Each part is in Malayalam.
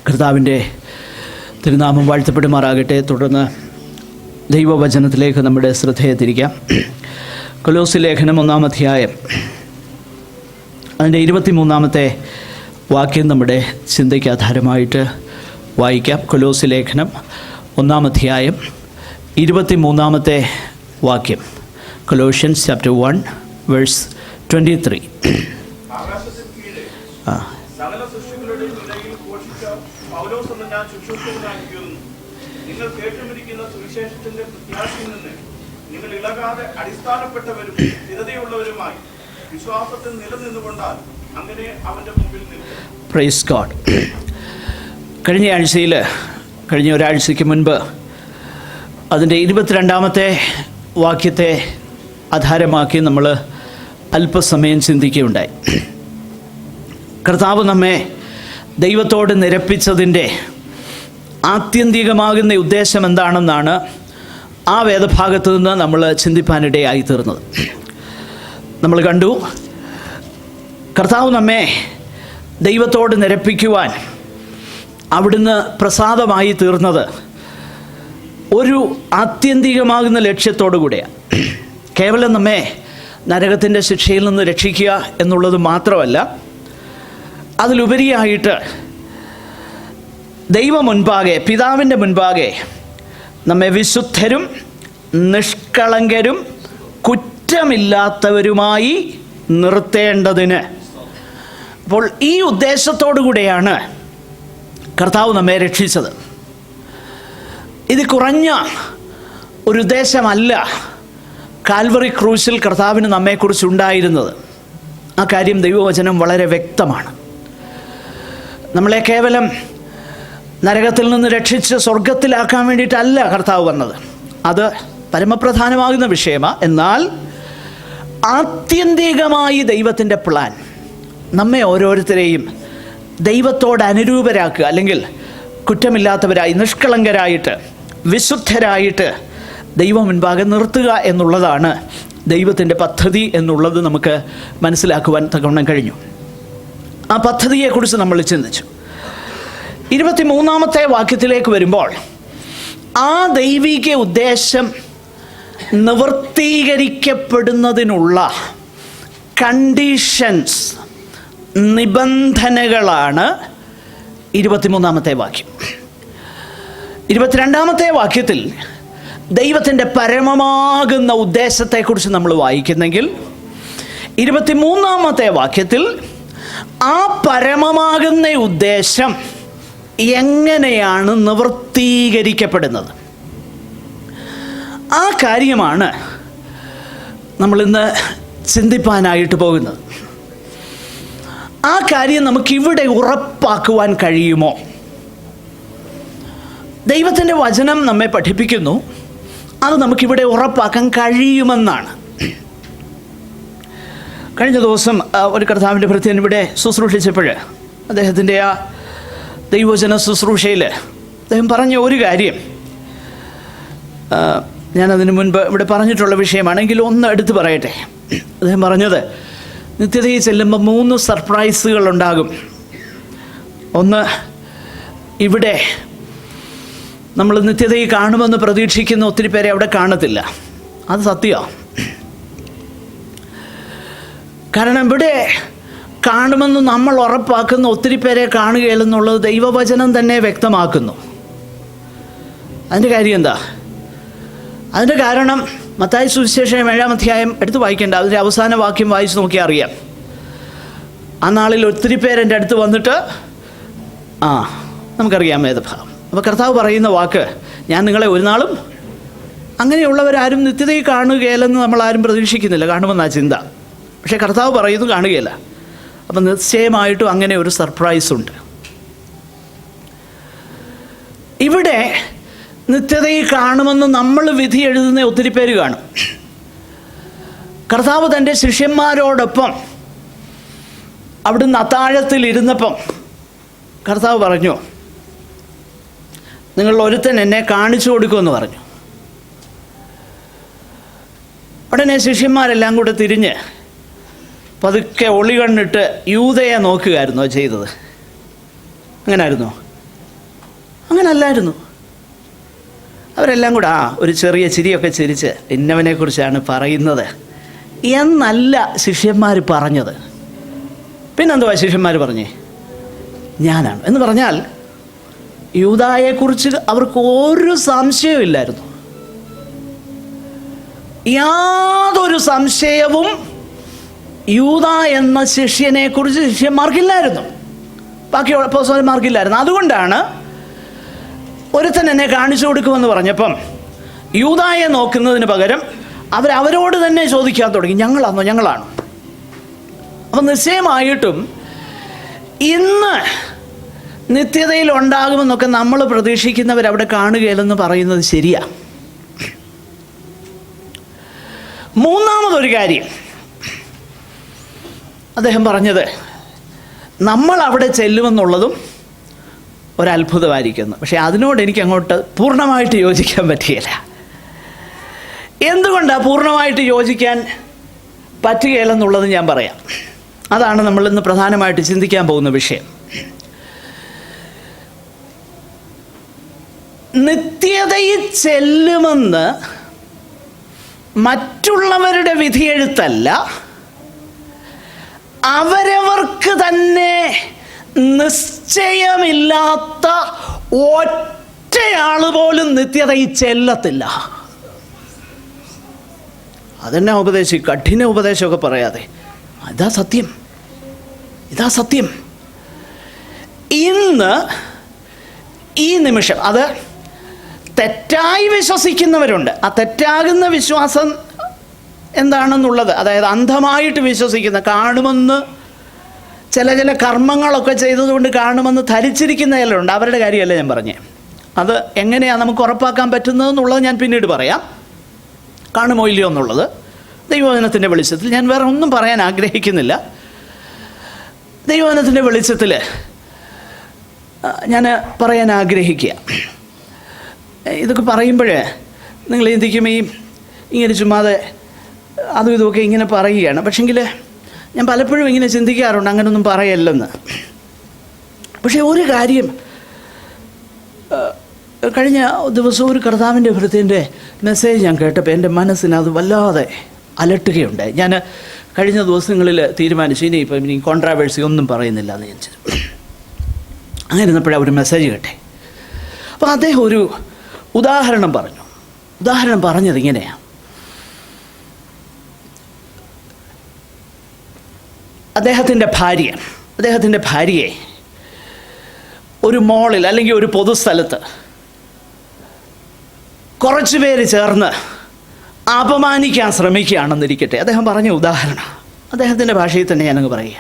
കർത്താവിൻ്റെ തിരുനാമം വാഴ്ത്തപ്പെടുമാറാകട്ടെ. തുടർന്ന് ദൈവവചനത്തിലേക്ക് നമ്മുടെ ശ്രദ്ധയെ തിരിക്കാം. കൊലോസ്യ ലേഖനം 1-ാം അധ്യായം അതിൻ്റെ 23-ാമത്തെ വാക്യം നമ്മുടെ ചിന്തയ്ക്ക് ആധാരമായിട്ട് വായിക്കാം. കൊലോസ്യ ലേഖനം 1-ാം അധ്യായം 23-ാമത്തെ വാക്യം. Colossians chapter 1 verse 23. നിങ്ങൾ കേട്ടുമിരിക്കുന്ന സുവിശേഷത്തിന്റെ പ്രത്യാശയിൽ നിന്ന് നിങ്ങൾ ഇളകാതെ അടിസ്ഥാനപ്പെട്ടവരും സ്ഥിരതയുള്ളവരുമായി വിശ്വാസത്തിൽ നിലനിന്നുകൊണ്ടാൽ അങ്ങനെ അവന്റെ മുമ്പിൽ നിൽക്കും. Praise God. കഴിഞ്ഞ ഒരാഴ്ചയ്ക്ക് മുൻപ് അതിൻ്റെ 22-ാമത്തെ വാക്യത്തെ ആധാരമാക്കി നമ്മൾ അല്പസമയം ചിന്തിക്കുകയുണ്ടായി. കർത്താവ് നമ്മെ ദൈവത്തോട് നിരപ്പിച്ചതിൻ്റെ ആത്യന്തികമാകുന്ന ഉദ്ദേശം എന്താണെന്നാണ് ആ വേദഭാഗത്തു നിന്ന് നമ്മൾ ചിന്തിപ്പാനിടയായി തീർന്നത്. നമ്മൾ കണ്ടു, കർത്താവ് നമ്മെ ദൈവത്തോട് നിരപ്പിക്കുവാൻ അവിടുന്ന് പ്രസാദമായി തീർന്നത് ഒരു ആത്യന്തികമാകുന്ന ലക്ഷ്യത്തോടു കൂടെയാണ്. കേവലം നമ്മെ നരകത്തിൻ്റെ ശിക്ഷയിൽ നിന്ന് രക്ഷിക്കുക എന്നുള്ളത് മാത്രമല്ല, അതിലുപരിയായിട്ട് ദൈവമുൻപാകെ, പിതാവിൻ്റെ മുൻപാകെ നമ്മെ വിശുദ്ധരും നിഷ്കളങ്കരും കുറ്റമില്ലാത്തവരുമായി നിർത്തേണ്ടതിന്. അപ്പോൾ ഈ ഉദ്ദേശത്തോടു കൂടെയാണ് കർത്താവ് നമ്മെ രക്ഷിച്ചത്. ഇത് കുറഞ്ഞ ഒരു ഉദ്ദേശമല്ല കാൽവറി ക്രൂശിൽ കർത്താവിന് നമ്മെക്കുറിച്ചുണ്ടായിരുന്നത്. ആ കാര്യം ദൈവവചനം വളരെ വ്യക്തമാണ്. നമ്മളെ കേവലം നരകത്തിൽ നിന്ന് രക്ഷിച്ച് സ്വർഗത്തിലാക്കാൻ വേണ്ടിയിട്ടല്ല കർത്താവ് വന്നത്. അത് പരമപ്രധാനമാകുന്ന വിഷയമാണ്. എന്നാൽ ആത്യന്തികമായി ദൈവത്തിൻ്റെ പ്ലാൻ നമ്മെ ഓരോരുത്തരെയും ദൈവത്തോട് അനുരൂപരാക്കുക, അല്ലെങ്കിൽ കുറ്റമില്ലാത്തവരായി നിഷ്കളങ്കരായിട്ട് വിശുദ്ധരായിട്ട് ദൈവം മുൻപാകെ നിർത്തുക എന്നുള്ളതാണ് ദൈവത്തിൻ്റെ പദ്ധതി എന്നുള്ളത് നമുക്ക് മനസ്സിലാക്കുവാൻ തക്കവണ്ണം കഴിഞ്ഞു. ആ പദ്ധതിയെക്കുറിച്ച് നമ്മൾ ചിന്തിച്ചു. 23-ാമത്തെ വാക്യത്തിലേക്ക് വരുമ്പോൾ ആ ദൈവിക ഉദ്ദേശം നിവർത്തീകരിക്കപ്പെടുന്നതിനുള്ള കണ്ടീഷൻസ്, നിബന്ധനകളാണ് 23-ാമത്തെ വാക്യം. 22-ാമത്തെ വാക്യത്തിൽ ദൈവത്തിൻ്റെ പരമമാകുന്ന ഉദ്ദേശത്തെക്കുറിച്ച് നമ്മൾ വായിക്കുന്നെങ്കിൽ 23-ാമത്തെ വാക്യത്തിൽ ആ പരമമാകുന്ന ഉദ്ദേശം എങ്ങനെയാണ് നിവർത്തീകരിക്കപ്പെടുന്നത്, ആ കാര്യമാണ് നമ്മളിന്ന് ചിന്തിപ്പാനായിട്ട് പോകുന്നത്. ആ കാര്യം നമുക്കിവിടെ ഉറപ്പാക്കുവാൻ കഴിയുമോ? ദൈവത്തിൻ്റെ വചനം നമ്മെ പഠിപ്പിക്കുന്നു അത് നമുക്കിവിടെ ഉറപ്പാക്കാൻ കഴിയുമെന്നാണ്. കഴിഞ്ഞ ദിവസം ഒരു കർത്താവിൻ്റെ ഭൃത്യൻ ഇവിടെ ശുശ്രൂഷിച്ചപ്പോൾ അദ്ദേഹത്തിൻ്റെ ആ ദൈവവചന ശുശ്രൂഷയിൽ അദ്ദേഹം പറഞ്ഞ ഒരു കാര്യം ഞാനതിന് മുൻപ് ഇവിടെ പറഞ്ഞിട്ടുള്ള വിഷയമാണെങ്കിൽ ഒന്ന് എടുത്തു പറയട്ടെ. അദ്ദേഹം പറഞ്ഞത്, നിത്യതയിൽ ചെല്ലുമ്പോൾ 3 സർപ്രൈസുകൾ ഉണ്ടാകും. ഒന്ന്, ഇവിടെ നമ്മൾ നിത്യതയിൽ കാണുമെന്ന് പ്രതീക്ഷിക്കുന്ന ഒത്തിരി പേരെ അവിടെ കാണത്തില്ല. അത് സത്യമാണ്. കാരണം ഇവിടെ കാണുമെന്ന് നമ്മൾ ഉറപ്പാക്കുന്ന ഒത്തിരി പേരെ കാണുകയില്ലെന്നുള്ളത് ദൈവവചനം തന്നെ വ്യക്തമാക്കുന്നു. അതിൻ്റെ കാര്യം എന്താ? അതിൻ്റെ കാരണം മത്തായി സുവിശേഷം 7-ാം അധ്യായം എടുത്ത് വായിക്കേണ്ട, അതിൻ്റെ അവസാന വാക്യം വായിച്ച് നോക്കിയാൽ അറിയാം. ആ നാളിൽ ഒത്തിരി പേരെൻ്റെ അടുത്ത് വന്നിട്ട് നമുക്കറിയാം വേദഭാഗം. അപ്പോൾ കർത്താവ് പറയുന്ന വാക്ക്, ഞാൻ നിങ്ങളെ ഒരു നാളും, അങ്ങനെയുള്ളവരാരും നിത്യതയിൽ കാണുകയില്ലെന്ന് നമ്മളാരും പ്രതീക്ഷിക്കുന്നില്ല, കാണുമെന്നാ ചിന്ത. പക്ഷേ കർത്താവ് പറയുന്നു കാണുകയില്ല. അപ്പം നിശ്ചയമായിട്ടും അങ്ങനെ ഒരു സർപ്രൈസ് ഉണ്ട്. ഇവിടെ നിത്യതയിൽ കാണുമെന്ന് നമ്മൾ വിധി എഴുതുന്ന ഒത്തിരി പേര് കാണും. കർത്താവ് തൻ്റെ ശിഷ്യന്മാരോടൊപ്പം അവിടുന്ന് അത്താഴത്തിൽ ഇരുന്നപ്പം കർത്താവ് പറഞ്ഞു, നിങ്ങൾ ഒരുത്തൻ എന്നെ കാണിച്ചു കൊടുക്കുമെന്ന് പറഞ്ഞു. ഉടനെ ശിഷ്യന്മാരെല്ലാം കൂടെ തിരിഞ്ഞ് പതുക്കെ ഒളികണ്ണിട്ട് യൂദയെ നോക്കുകയായിരുന്നോ ചെയ്തത്? അങ്ങനായിരുന്നോ? അങ്ങനല്ലായിരുന്നു. അവരെല്ലാം കൂടെ ഒരു ചെറിയ ചിരിയൊക്കെ ചിരിച്ച് ഇന്നവനെക്കുറിച്ചാണ് പറയുന്നത് എന്നല്ല ശിഷ്യന്മാർ പറഞ്ഞത്. പിന്നെന്തുവാ ശിഷ്യന്മാർ പറഞ്ഞേ? ഞാനാണ് എന്ന് പറഞ്ഞാൽ യൂദായെക്കുറിച്ച് അവർക്ക് ഒരു സംശയവും ഇല്ലായിരുന്നു. യാതൊരു സംശയവും യൂദ എന്ന ശിഷ്യനെക്കുറിച്ച് ശിഷ്യന്മാർക്കില്ലായിരുന്നു, ബാക്കി അപ്പോസ്തലന്മാർക്കില്ലായിരുന്നു. അതുകൊണ്ടാണ് ഒരുത്തൻ എന്നെ കാണിച്ചു കൊടുക്കുമെന്ന് പറഞ്ഞപ്പം യൂദായെ നോക്കുന്നതിന് പകരം അവരോട് തന്നെ ചോദിക്കാൻ തുടങ്ങി, ഞങ്ങളാണോ? അപ്പം നിശ്ചയമായിട്ടും ഇന്ന് നിത്യതയിൽ ഉണ്ടാകുമെന്നൊക്കെ നമ്മൾ പ്രതീക്ഷിക്കുന്നവരവിടെ കാണുകയില്ലെന്ന് പറയുന്നത് ശരിയാ. മൂന്നാമതൊരു കാര്യം അദ്ദേഹം പറഞ്ഞത്, നമ്മൾ അവിടെ ചെല്ലുമെന്നുള്ളതും ഒരത്ഭുതമായിരിക്കുന്നു. പക്ഷേ അതിനോട് എനിക്ക് അങ്ങോട്ട് പൂർണ്ണമായിട്ട് യോജിക്കാൻ പറ്റുകയില്ല. എന്തുകൊണ്ടാണ് പൂർണ്ണമായിട്ട് യോജിക്കാൻ പറ്റുകയില്ലെന്നുള്ളത് ഞാൻ പറയാം. അതാണ് നമ്മളിന്ന് പ്രധാനമായിട്ട് ചിന്തിക്കാൻ പോകുന്ന വിഷയം. നിത്യതയിൽ ചെല്ലുമെന്ന് മറ്റുള്ളവരുടെ വിധിയെഴുത്തല്ല, അവരവർക്ക് തന്നെ നിശ്ചയമില്ലാത്ത ഒറ്റയാൾ പോലും നിത്യതയിൽ ചെല്ലത്തില്ല. അതെന്നാ കഠിന ഉപദേശമൊക്കെ പറയാതെ, ഇതാ സത്യം. ഇന്ന് ഈ നിമിഷം അത് തെറ്റായി വിശ്വസിക്കുന്നവരുണ്ട്. ആ തെറ്റാകുന്ന വിശ്വാസം എന്താണെന്നുള്ളത്, അതായത് അന്ധമായിട്ട് വിശ്വസിക്കുന്ന, കാണുമെന്ന് ചില കർമ്മങ്ങളൊക്കെ ചെയ്തതുകൊണ്ട് കാണുമെന്ന് ധരിച്ചിരിക്കുന്ന ചിലരുണ്ട്. അവരുടെ കാര്യമല്ല ഞാൻ പറഞ്ഞേ. അത് എങ്ങനെയാണ് നമുക്ക് ഉറപ്പാക്കാൻ പറ്റുന്നതെന്നുള്ളത് ഞാൻ പിന്നീട് പറയാം. കാണുമോ ഇല്ലയോ എന്നുള്ളത് ദൈവവചനത്തിൻ്റെ വെളിച്ചത്തിൽ ഞാൻ വേറെ ഒന്നും പറയാൻ ആഗ്രഹിക്കുന്നില്ല. ദൈവവചനത്തിൻ്റെ വെളിച്ചത്തിൽ ഞാൻ പറയാൻ ആഗ്രഹിക്കുക. ഇതൊക്കെ പറയുമ്പോഴേ നിങ്ങൾ ചിന്തിക്കും, ഇങ്ങനെ ചുമ്മാതെ അതും ഇതുമൊക്കെ ഇങ്ങനെ പറയുകയാണ്. പക്ഷെങ്കിൽ ഞാൻ പലപ്പോഴും ഇങ്ങനെ ചിന്തിക്കാറുണ്ട്, അങ്ങനെയൊന്നും പറയല്ലെന്ന്. പക്ഷേ ഒരു കാര്യം, കഴിഞ്ഞ ദിവസം ഒരു കർത്താവിൻ്റെ ഭൃത്യൻ്റെ മെസ്സേജ് ഞാൻ കേട്ടപ്പോൾ എൻ്റെ മനസ്സിന് അത് വല്ലാതെ അലട്ടുകയുണ്ടായി. ഞാൻ കഴിഞ്ഞ ദിവസങ്ങളിൽ തീരുമാനിച്ചു ഇനി കോൺട്രാവേഴ്സി ഒന്നും പറയുന്നില്ല എന്ന് ഞാൻ ചെയ്തു. അങ്ങനെ ഇരുന്നപ്പോഴാണ് ഒരു മെസ്സേജ് കേട്ടെ. അപ്പോൾ അദ്ദേഹം ഒരു ഉദാഹരണം പറഞ്ഞു. ഉദാഹരണം പറഞ്ഞത് ഇങ്ങനെയാണ്. അദ്ദേഹത്തിൻ്റെ ഭാര്യയെ ഒരു മോളിൽ അല്ലെങ്കിൽ ഒരു പൊതുസ്ഥലത്ത് കുറച്ച് പേര് ചേർന്ന് അപമാനിക്കാൻ ശ്രമിക്കുകയാണെന്നിരിക്കട്ടെ. അദ്ദേഹം പറഞ്ഞ ഉദാഹരണം അദ്ദേഹത്തിൻ്റെ ഭാഷയിൽ തന്നെ ഞാനങ്ങ് പറയുക.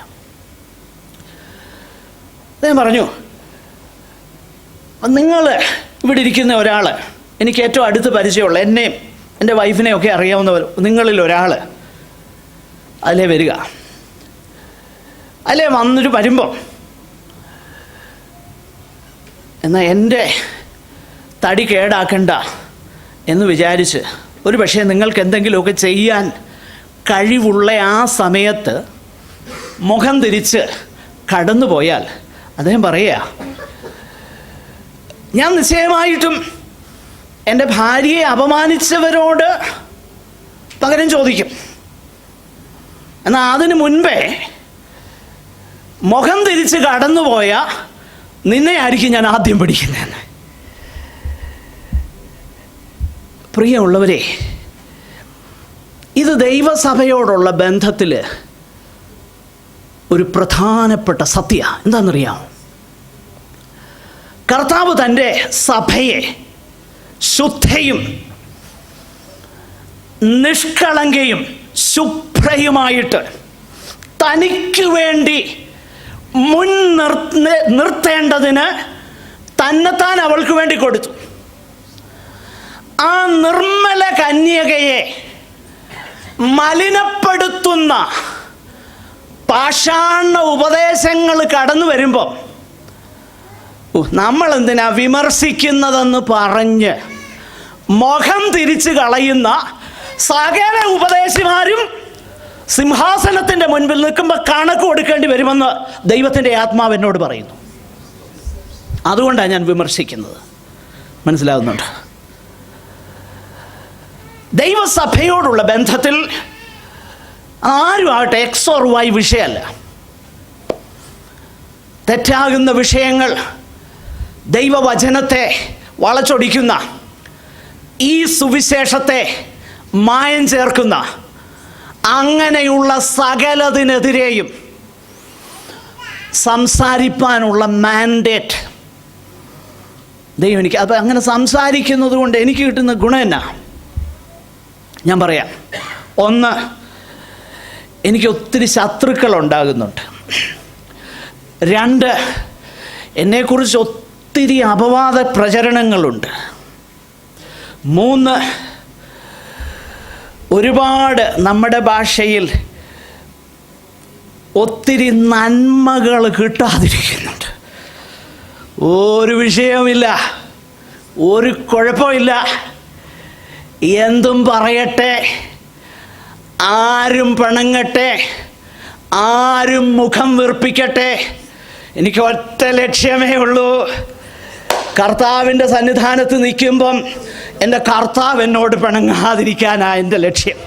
അദ്ദേഹം പറഞ്ഞു, നിങ്ങൾ ഇവിടെ ഇരിക്കുന്ന ഒരാൾ, എനിക്ക് ഏറ്റവും അടുത്ത് പരിചയമുള്ള, എന്നെയും എൻ്റെ വൈഫിനെയും ഒക്കെ അറിയാവുന്നവർ, നിങ്ങളിൽ ഒരാൾ അതിലേ വരിക. അതിലേ വന്നിട്ട് വരുമ്പം എന്നാൽ എൻ്റെ തടി കേടാക്കണ്ട എന്ന് വിചാരിച്ച് ഒരു പക്ഷേ നിങ്ങൾക്ക് എന്തെങ്കിലുമൊക്കെ ചെയ്യാൻ കഴിവുള്ള ആ സമയത്ത് മുഖം തിരിച്ച് കടന്നു പോയാൽ അദ്ദേഹം പറയുക, ഞാൻ നിശ്ചയമായിട്ടും എൻ്റെ ഭാര്യയെ അപമാനിച്ചവരോട് പകരം ചോദിക്കും. എന്നാൽ അതിനു മുൻപേ മുഖം തിരിച്ച് കടന്നുപോയ നിന്നെ ആയിരിക്കും ഞാൻ ആദ്യം പിടിക്കുന്നതെന്ന്. പ്രിയമുള്ളവരെ, ഇത് ദൈവസഭയോടുള്ള ബന്ധത്തിൽ ഒരു പ്രധാനപ്പെട്ട സത്യ എന്താണെന്നറിയാമോ? കർത്താവ് തൻ്റെ സഭയെ ശുദ്ധയും നിഷ്കളങ്കയും ശുഭ്രയുമായിട്ട് തനിക്ക് വേണ്ടി നിർത്തേണ്ടതിന് തന്നെത്താൻ അവൾക്ക് വേണ്ടി കൊടുത്തു. ആ നിർമ്മല കന്യകയെ മലിനപ്പെടുത്തുന്ന പാഷാണ ഉപദേശങ്ങൾ കടന്നു വരുമ്പോൾ നമ്മളെന്തിനാ വിമർശിക്കുന്നതെന്ന് പറഞ്ഞ് മുഖം തിരിച്ചു കളയുന്ന സകല ഉപദേശിമാരും സിംഹാസനത്തിൻ്റെ മുൻപിൽ നിൽക്കുമ്പോൾ കണക്ക് കൊടുക്കേണ്ടി വരുമെന്ന് ദൈവത്തിൻ്റെ ആത്മാവ് എന്നോട് പറയുന്നു. അതുകൊണ്ടാണ് ഞാൻ വിമർശിക്കുന്നത്. മനസ്സിലാകുന്നുണ്ട്? ദൈവസഭയോടുള്ള ബന്ധത്തിൽ ആരും ആകട്ടെ എക്സ് ഓർ വൈ വിഷയമല്ല. തെറ്റാകുന്ന വിഷയങ്ങൾ ദൈവവചനത്തെ വളച്ചൊടിക്കുന്ന, ഈ സുവിശേഷത്തെ മായം ചേർക്കുന്ന അങ്ങനെയുള്ള സകലതിനെതിരെയും സംസാരിപ്പാനുള്ള മാൻഡേറ്റ് ദൈവം എനിക്ക്. അപ്പം അങ്ങനെ സംസാരിക്കുന്നത് കൊണ്ട് എനിക്ക് കിട്ടുന്ന ഗുണം എന്നാ ഞാൻ പറയാം. ഒന്ന്, എനിക്ക് ഒത്തിരി ശത്രുക്കൾ ഉണ്ടാകുന്നുണ്ട്. രണ്ട്, എന്നെക്കുറിച്ച് ഒത്തിരി അപവാദ പ്രചരണങ്ങളുണ്ട്. മൂന്ന്, ഒരുപാട് നമ്മുടെ ഭാഷയിൽ ഒത്തിരി നന്മകൾ കിട്ടാതിരിക്കുന്നുണ്ട്. ഒരു വിഷയവുമില്ല, ഒരു കുഴപ്പമില്ല, എന്തും പറയട്ടെ, ആരും പിണങ്ങട്ടെ, ആരും മുഖം വീർപ്പിക്കട്ടെ, എനിക്ക് ഒറ്റ ലക്ഷ്യമേ ഉള്ളൂ. കർത്താവിൻ്റെ സന്നിധാനത്ത് നിൽക്കുമ്പം എൻ്റെ കർത്താവ് എന്നോട് പിണങ്ങാതിരിക്കാനാണ് എൻ്റെ ലക്ഷ്യം.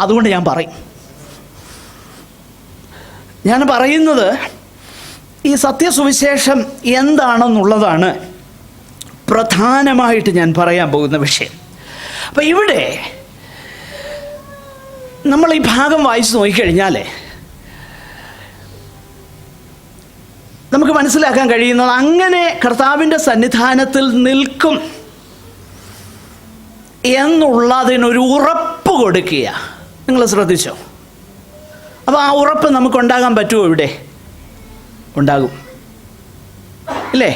അതുകൊണ്ട് ഞാൻ പറയും. ഞാൻ പറയുന്നത് ഈ സത്യസുവിശേഷം എന്താണെന്നുള്ളതാണ് പ്രധാനമായിട്ട് ഞാൻ പറയാൻ പോകുന്ന വിഷയം. അപ്പം ഇവിടെ നമ്മൾ ഈ ഭാഗം വായിച്ച് നോക്കിക്കഴിഞ്ഞാൽ നമുക്ക് മനസ്സിലാക്കാൻ കഴിയുന്നത്, അങ്ങനെ കർത്താവിൻ്റെ സന്നിധാനത്തിൽ നിൽക്കും എന്നുള്ളതിനൊരു ഉറപ്പ് കൊടുക്കുക. നിങ്ങൾ ശ്രദ്ധിച്ചോ? അപ്പോൾ ആ ഉറപ്പ് നമുക്കുണ്ടാകാൻ പറ്റുമോ? ഇവിടെ ഉണ്ടാകും, ഇല്ലേ?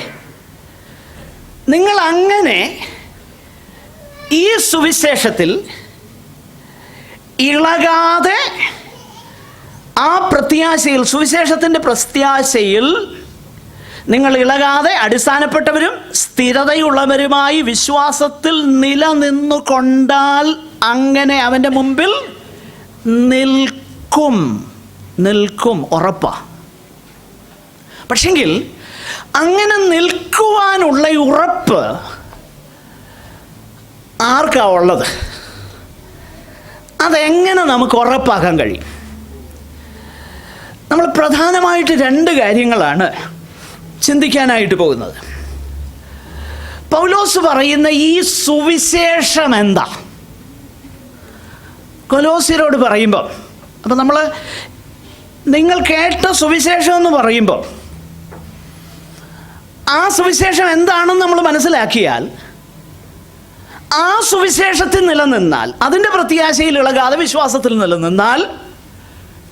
നിങ്ങൾ അങ്ങനെ ഈ സുവിശേഷത്തിൽ ഇളകാതെ ആ പ്രത്യാശയിൽ, സുവിശേഷത്തിൻ്റെ പ്രത്യാശയിൽ നിങ്ങൾ ഇളകാതെ അടിസ്ഥാനപ്പെട്ടവരും സ്ഥിരതയുള്ളവരുമായി വിശ്വാസത്തിൽ നിലനിന്നുകൊണ്ടാൽ അങ്ങനെ അവൻ്റെ മുമ്പിൽ നിൽക്കും ഉറപ്പാ. പക്ഷെങ്കിൽ അങ്ങനെ നിൽക്കുവാനുള്ള ഉറപ്പ് ആർക്കാ ഉള്ളത്? അതെങ്ങനെ നമുക്ക് ഉറപ്പാക്കാൻ കഴിയും? നമ്മൾ പ്രധാനമായിട്ട് രണ്ട് കാര്യങ്ങളാണ് ചിന്തിക്കാനായിട്ട് പോകുന്നത്. പൗലോസ് പറയുന്ന ഈ സുവിശേഷം എന്താ? കൊലോസ്യരോട് പറയുമ്പോൾ, അപ്പം നിങ്ങൾ കേട്ട സുവിശേഷം എന്ന് പറയുമ്പോൾ ആ സുവിശേഷം എന്താണെന്ന് നമ്മൾ മനസ്സിലാക്കിയാൽ, ആ സുവിശേഷത്തിൽ നിലനിന്നാൽ, അതിൻ്റെ പ്രത്യാശയിൽ ഇളകാതെ വിശ്വാസത്തിൽ നിലനിന്നാൽ,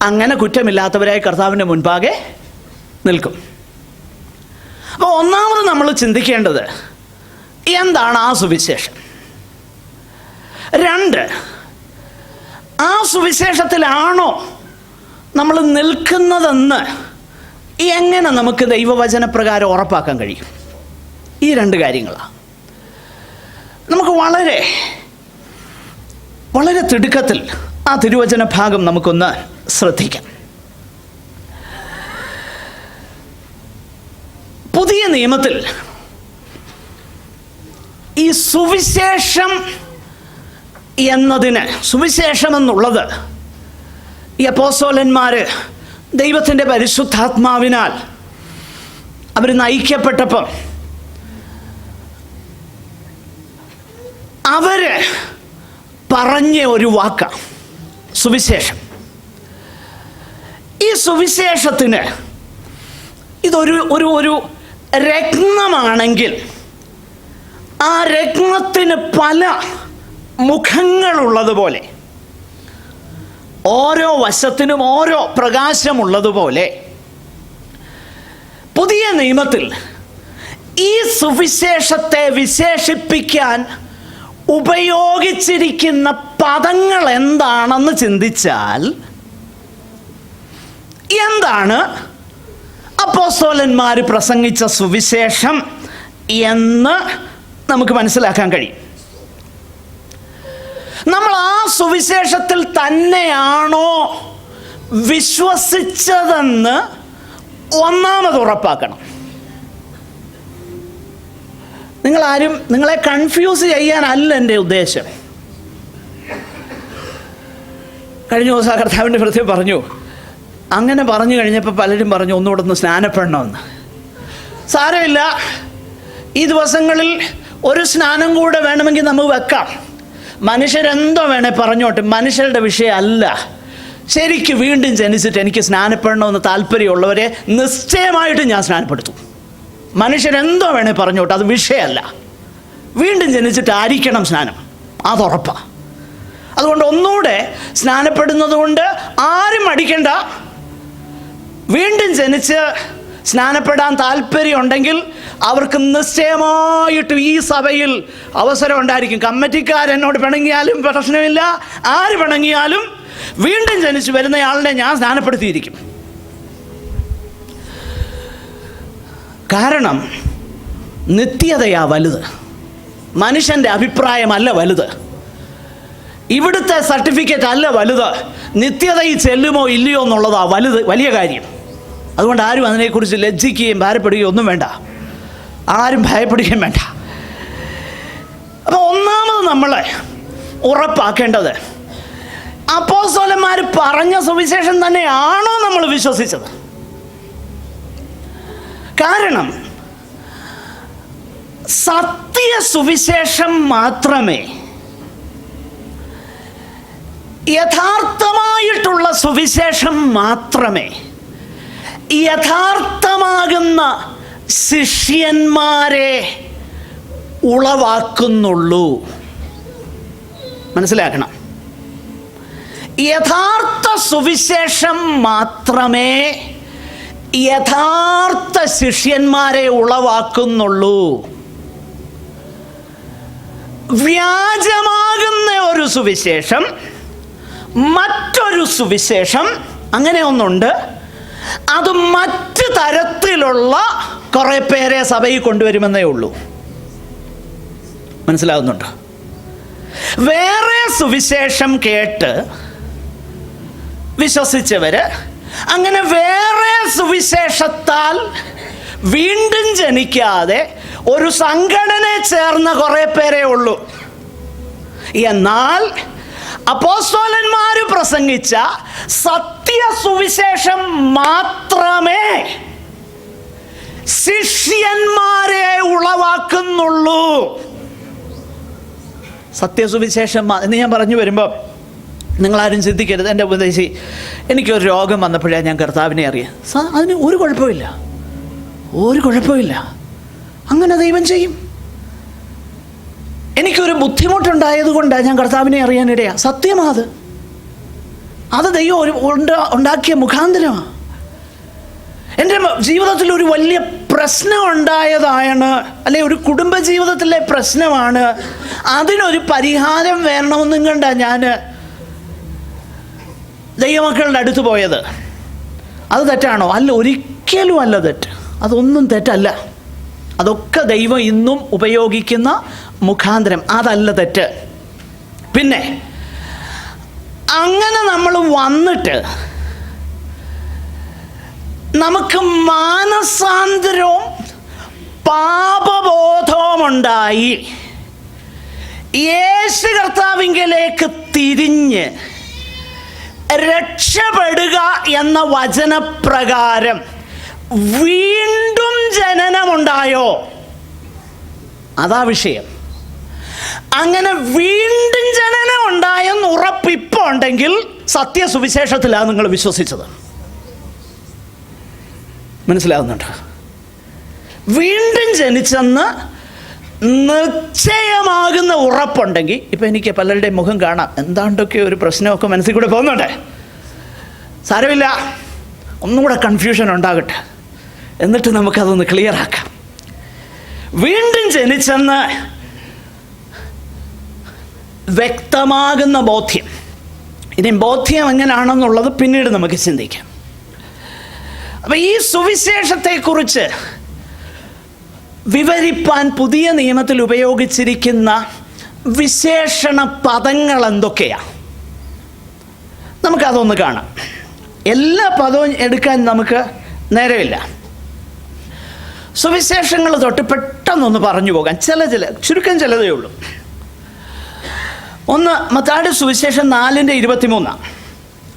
അങ്ങനെ കുറ്റമില്ലാത്തവരായി കർത്താവിൻ്റെ മുൻപാകെ നിൽക്കും. അപ്പോൾ ഒന്നാമത് നമ്മൾ ചിന്തിക്കേണ്ടത് എന്താണ് ആ സുവിശേഷം. രണ്ട്, ആ സുവിശേഷത്തിലാണോ നമ്മൾ നിൽക്കുന്നതെന്ന് എങ്ങനെ നമുക്ക് ദൈവവചനപ്രകാരം ഉറപ്പാക്കാൻ കഴിയും? ഈ രണ്ട് കാര്യങ്ങളാണ് നമുക്ക് വളരെ വളരെ തിടുക്കത്തിൽ ആ തിരുവചന ഭാഗം നമുക്കൊന്ന് ശ്രദ്ധിക്കാം. പുതിയ നിയമത്തിൽ ഈ സുവിശേഷം എന്നതിന്, സുവിശേഷം എന്നുള്ളത് ഈ അപ്പോസ്തലന്മാർ ദൈവത്തിൻ്റെ പരിശുദ്ധാത്മാവിനാൽ അവർ നയിക്കപ്പെട്ടപ്പോൾ അവർ പറഞ്ഞ ഒരു വാക്കാണ് സുവിശേഷം. ഈ സുവിശേഷത്തിന് ഇതൊരു ഒരു ഒരു രത്നമാണെങ്കിൽ ആ രത്നത്തിന് പല മുഖങ്ങളുള്ളതുപോലെ, ഓരോ വശത്തിനും ഓരോ പ്രകാശമുള്ളതുപോലെ, പുതിയ നിയമത്തിൽ ഈ സുവിശേഷത്തെ വിശേഷിപ്പിക്കാൻ ഉപയോഗിച്ചിരിക്കുന്ന പദങ്ങൾ എന്താണെന്ന് ചിന്തിച്ചാൽ, എന്താണ് അപ്പോസ്തലന്മാർ പ്രസംഗിച്ച സുവിശേഷം എന്ന് നമുക്ക് മനസ്സിലാക്കാൻ കഴിയും. നമ്മൾ ആ സുവിശേഷത്തിൽ തന്നെയാണോ വിശ്വസിച്ചതെന്ന് ഒന്നാമത് ഉറപ്പാക്കണം. നിങ്ങളെ കൺഫ്യൂസ് ചെയ്യാനല്ല എൻ്റെ ഉദ്ദേശം. കഴിഞ്ഞ ദിവസം കർത്താവിൻ്റെ പ്രത്യേകം പറഞ്ഞു, അങ്ങനെ പറഞ്ഞു കഴിഞ്ഞപ്പോൾ പലരും പറഞ്ഞു ഒന്നുകൂടെ ഒന്ന് സ്നാനപ്പെടണമെന്ന്. സാരമില്ല, ഈ ദിവസങ്ങളിൽ ഒരു സ്നാനം കൂടെ വേണമെങ്കിൽ നമുക്ക് വെക്കാം. മനുഷ്യരെന്തോ വേണേ പറഞ്ഞോട്ടെ, മനുഷ്യരുടെ വിഷയമല്ല. ശരിക്കും വീണ്ടും ജനിച്ചിട്ട് എനിക്ക് സ്നാനപ്പെടണമെന്ന് താല്പര്യമുള്ളവരെ നിശ്ചയമായിട്ടും ഞാൻ സ്നാനപ്പെടുത്തും. മനുഷ്യരെന്തോ വേണേ പറഞ്ഞോട്ടെ, അത് വിഷയമല്ല. വീണ്ടും ജനിച്ചിട്ടായിരിക്കണം സ്നാനം, അതുറപ്പാണ്. അതുകൊണ്ട് ഒന്നുകൂടെ സ്നാനപ്പെടുന്നത് കൊണ്ട് ആരും മടിക്കണ്ട. വീണ്ടും ജനിച്ച് സ്നാനപ്പെടാൻ താല്പര്യമുണ്ടെങ്കിൽ അവർക്ക് നിശ്ചയമായിട്ടും ഈ സഭയിൽ അവസരം ഉണ്ടായിരിക്കും. കമ്മിറ്റിക്കാരെന്നോട് പിണങ്ങിയാലും പ്രശ്നമില്ല, ആര് പിണങ്ങിയാലും വീണ്ടും ജനിച്ച് വരുന്നയാളിനെ ഞാൻ സ്നാനപ്പെടുത്തിയിരിക്കും. കാരണം നിത്യതയാ വലുത്, മനുഷ്യൻ്റെ അഭിപ്രായമല്ല വലുത്, ഇവിടുത്തെ സർട്ടിഫിക്കറ്റ് അല്ല വലുത്, നിത്യതയിൽ ചെല്ലുമോ ഇല്ലയോ എന്നുള്ളതാ വലുത്, വലിയ കാര്യം. അതുകൊണ്ട് ആരും അതിനെക്കുറിച്ച് ലജ്ജിക്കുകയും ഭാരപ്പെടുകയും ഒന്നും വേണ്ട, ആരും ഭയപ്പെടുകയും വേണ്ട. അപ്പോൾ ഒന്നാമത് നമ്മൾ ഉറപ്പാക്കേണ്ടത് അപ്പോസ്തലന്മാർ പറഞ്ഞ സുവിശേഷം തന്നെയാണോ നമ്മൾ വിശ്വസിച്ചത്? കാരണം സത്യ സുവിശേഷം മാത്രമേ, യഥാർത്ഥമായിട്ടുള്ള സുവിശേഷം മാത്രമേ യഥാർത്ഥമാകുന്ന ശിഷ്യന്മാരെ ഉളവാക്കുന്നുള്ളൂ. മനസ്സിലാക്കണം, യഥാർത്ഥ സുവിശേഷം മാത്രമേ യഥാർത്ഥ ശിഷ്യന്മാരെ ഉളവാക്കുന്നുള്ളൂ. വ്യാജമാകുന്ന ഒരു സുവിശേഷം, മറ്റൊരു സുവിശേഷം, അങ്ങനെ ഒന്നുണ്ട്. അത് മറ്റു തരത്തിലുള്ള കുറേ പേരെ സഭയിൽ കൊണ്ടുവരുമെന്നേ ഉള്ളൂ. മനസ്സിലാകുന്നുണ്ടോ? വേറെ സുവിശേഷം കേട്ട് വിശ്വസിച്ചവര് അങ്ങനെ വേറെ സുവിശേഷത്താൽ വീണ്ടും ജനിക്കാതെ ഒരു സംഘടനയെ ചേർന്ന കുറേ പേരേ ഉള്ളൂ. എന്നാൽ അപ്പോസ്തലന്മാർ പ്രസംഗിച്ച സത്യ സുവിശേഷം മാത്രമേ ശിഷ്യന്മാരെ ഉളവാക്കുന്നുള്ളൂ. സത്യസുവിശേഷം എന്ന് ഞാൻ പറഞ്ഞു വരുമ്പോൾ നിങ്ങളാരും ചിന്തിക്കരുത്, എൻ്റെ ഉപദേശി എനിക്കൊരു രോഗം വന്നപ്പോഴാണ് ഞാൻ കർത്താവിനെ അറിയാം. അതിന് ഒരു കുഴപ്പമില്ല, ഒരു കുഴപ്പമില്ല. അങ്ങനെ ദൈവം ചെയ്യും. എനിക്കൊരു ബുദ്ധിമുട്ടുണ്ടായതുകൊണ്ടാണ് ഞാൻ കർത്താവിനെ അറിയാനിടയാണ്. സത്യമാണ്, അത് ദൈവം ഉണ്ടാക്കിയ മുഖാന്തരമാണ്. എൻ്റെ ജീവിതത്തിൽ ഒരു വലിയ പ്രശ്നം ഉണ്ടായതാണ്, അല്ലെ ഒരു കുടുംബജീവിതത്തിലെ പ്രശ്നമാണ്, അതിനൊരു പരിഹാരം വേണമെന്നും കണ്ടാ ഞാൻ ദൈവമക്കളുടെ അടുത്ത് പോയത്. അത് തെറ്റാണോ? അല്ല, ഒരിക്കലും അല്ല തെറ്റ്. അതൊന്നും തെറ്റല്ല. അതൊക്കെ ദൈവം ഇന്നും ഉപയോഗിക്കുന്ന മുഖാന്തരം, അതല്ല തെറ്റ്. പിന്നെ അങ്ങനെ നമ്മൾ വന്നിട്ട് നമുക്ക് മാനസാന്തരവും പാപബോധവും ഉണ്ടായി യേശു കർത്താവിങ്കലേക്ക് തിരിഞ്ഞ് രക്ഷപ്പെടുക എന്ന വചനപ്രകാരം വീണ്ടും ജനനമുണ്ടായോ? അതാ വിഷയം. അങ്ങനെ വീണ്ടും ജനനം ഉണ്ടായെന്ന് ഉറപ്പിപ്പോൾ ഉണ്ടെങ്കിൽ സത്യസുവിശേഷത്തിലാണ് നിങ്ങൾ വിശ്വസിച്ചത്. മനസ്സിലാകുന്നുണ്ടോ? വീണ്ടും ജനിച്ചെന്ന് നിശ്ചയമാകുന്ന ഉറപ്പുണ്ടെങ്കിൽ, ഇപ്പം എനിക്ക് പലരുടെയും മുഖം കാണാം, എന്താണ്ടൊക്കെ ഒരു പ്രശ്നമൊക്കെ മനസ്സിൽ കൂടെ പോകുന്നുണ്ട്. സാരമില്ല, ഒന്നും കൂടെ കൺഫ്യൂഷൻ ഉണ്ടാകട്ടെ, എന്നിട്ട് നമുക്കതൊന്ന് ക്ലിയർ ആക്കാം. വീണ്ടും ജനിച്ചെന്ന് വ്യക്തമാകുന്ന ബോധ്യം, ഇനി ബോധ്യം എങ്ങനെയാണെന്നുള്ളത് പിന്നീട് നമുക്ക് ചിന്തിക്കാം. അപ്പം ഈ സുവിശേഷത്തെക്കുറിച്ച് വിവരിപ്പാൻ പുതിയ നിയമത്തിൽ ഉപയോഗിച്ചിരിക്കുന്ന വിശേഷണ പദങ്ങൾ എന്തൊക്കെയാണ്? നമുക്കതൊന്ന് കാണാം. എല്ലാ പദവും എടുക്കാൻ നമുക്ക് നേരമില്ല. സുവിശേഷങ്ങൾ തൊട്ട് പെട്ടെന്നൊന്ന് പറഞ്ഞു പോകാൻ ചുരുക്കം ചിലതേ ഉള്ളൂ. ഒന്ന് മത്തായിയുടെ സുവിശേഷം 4:23.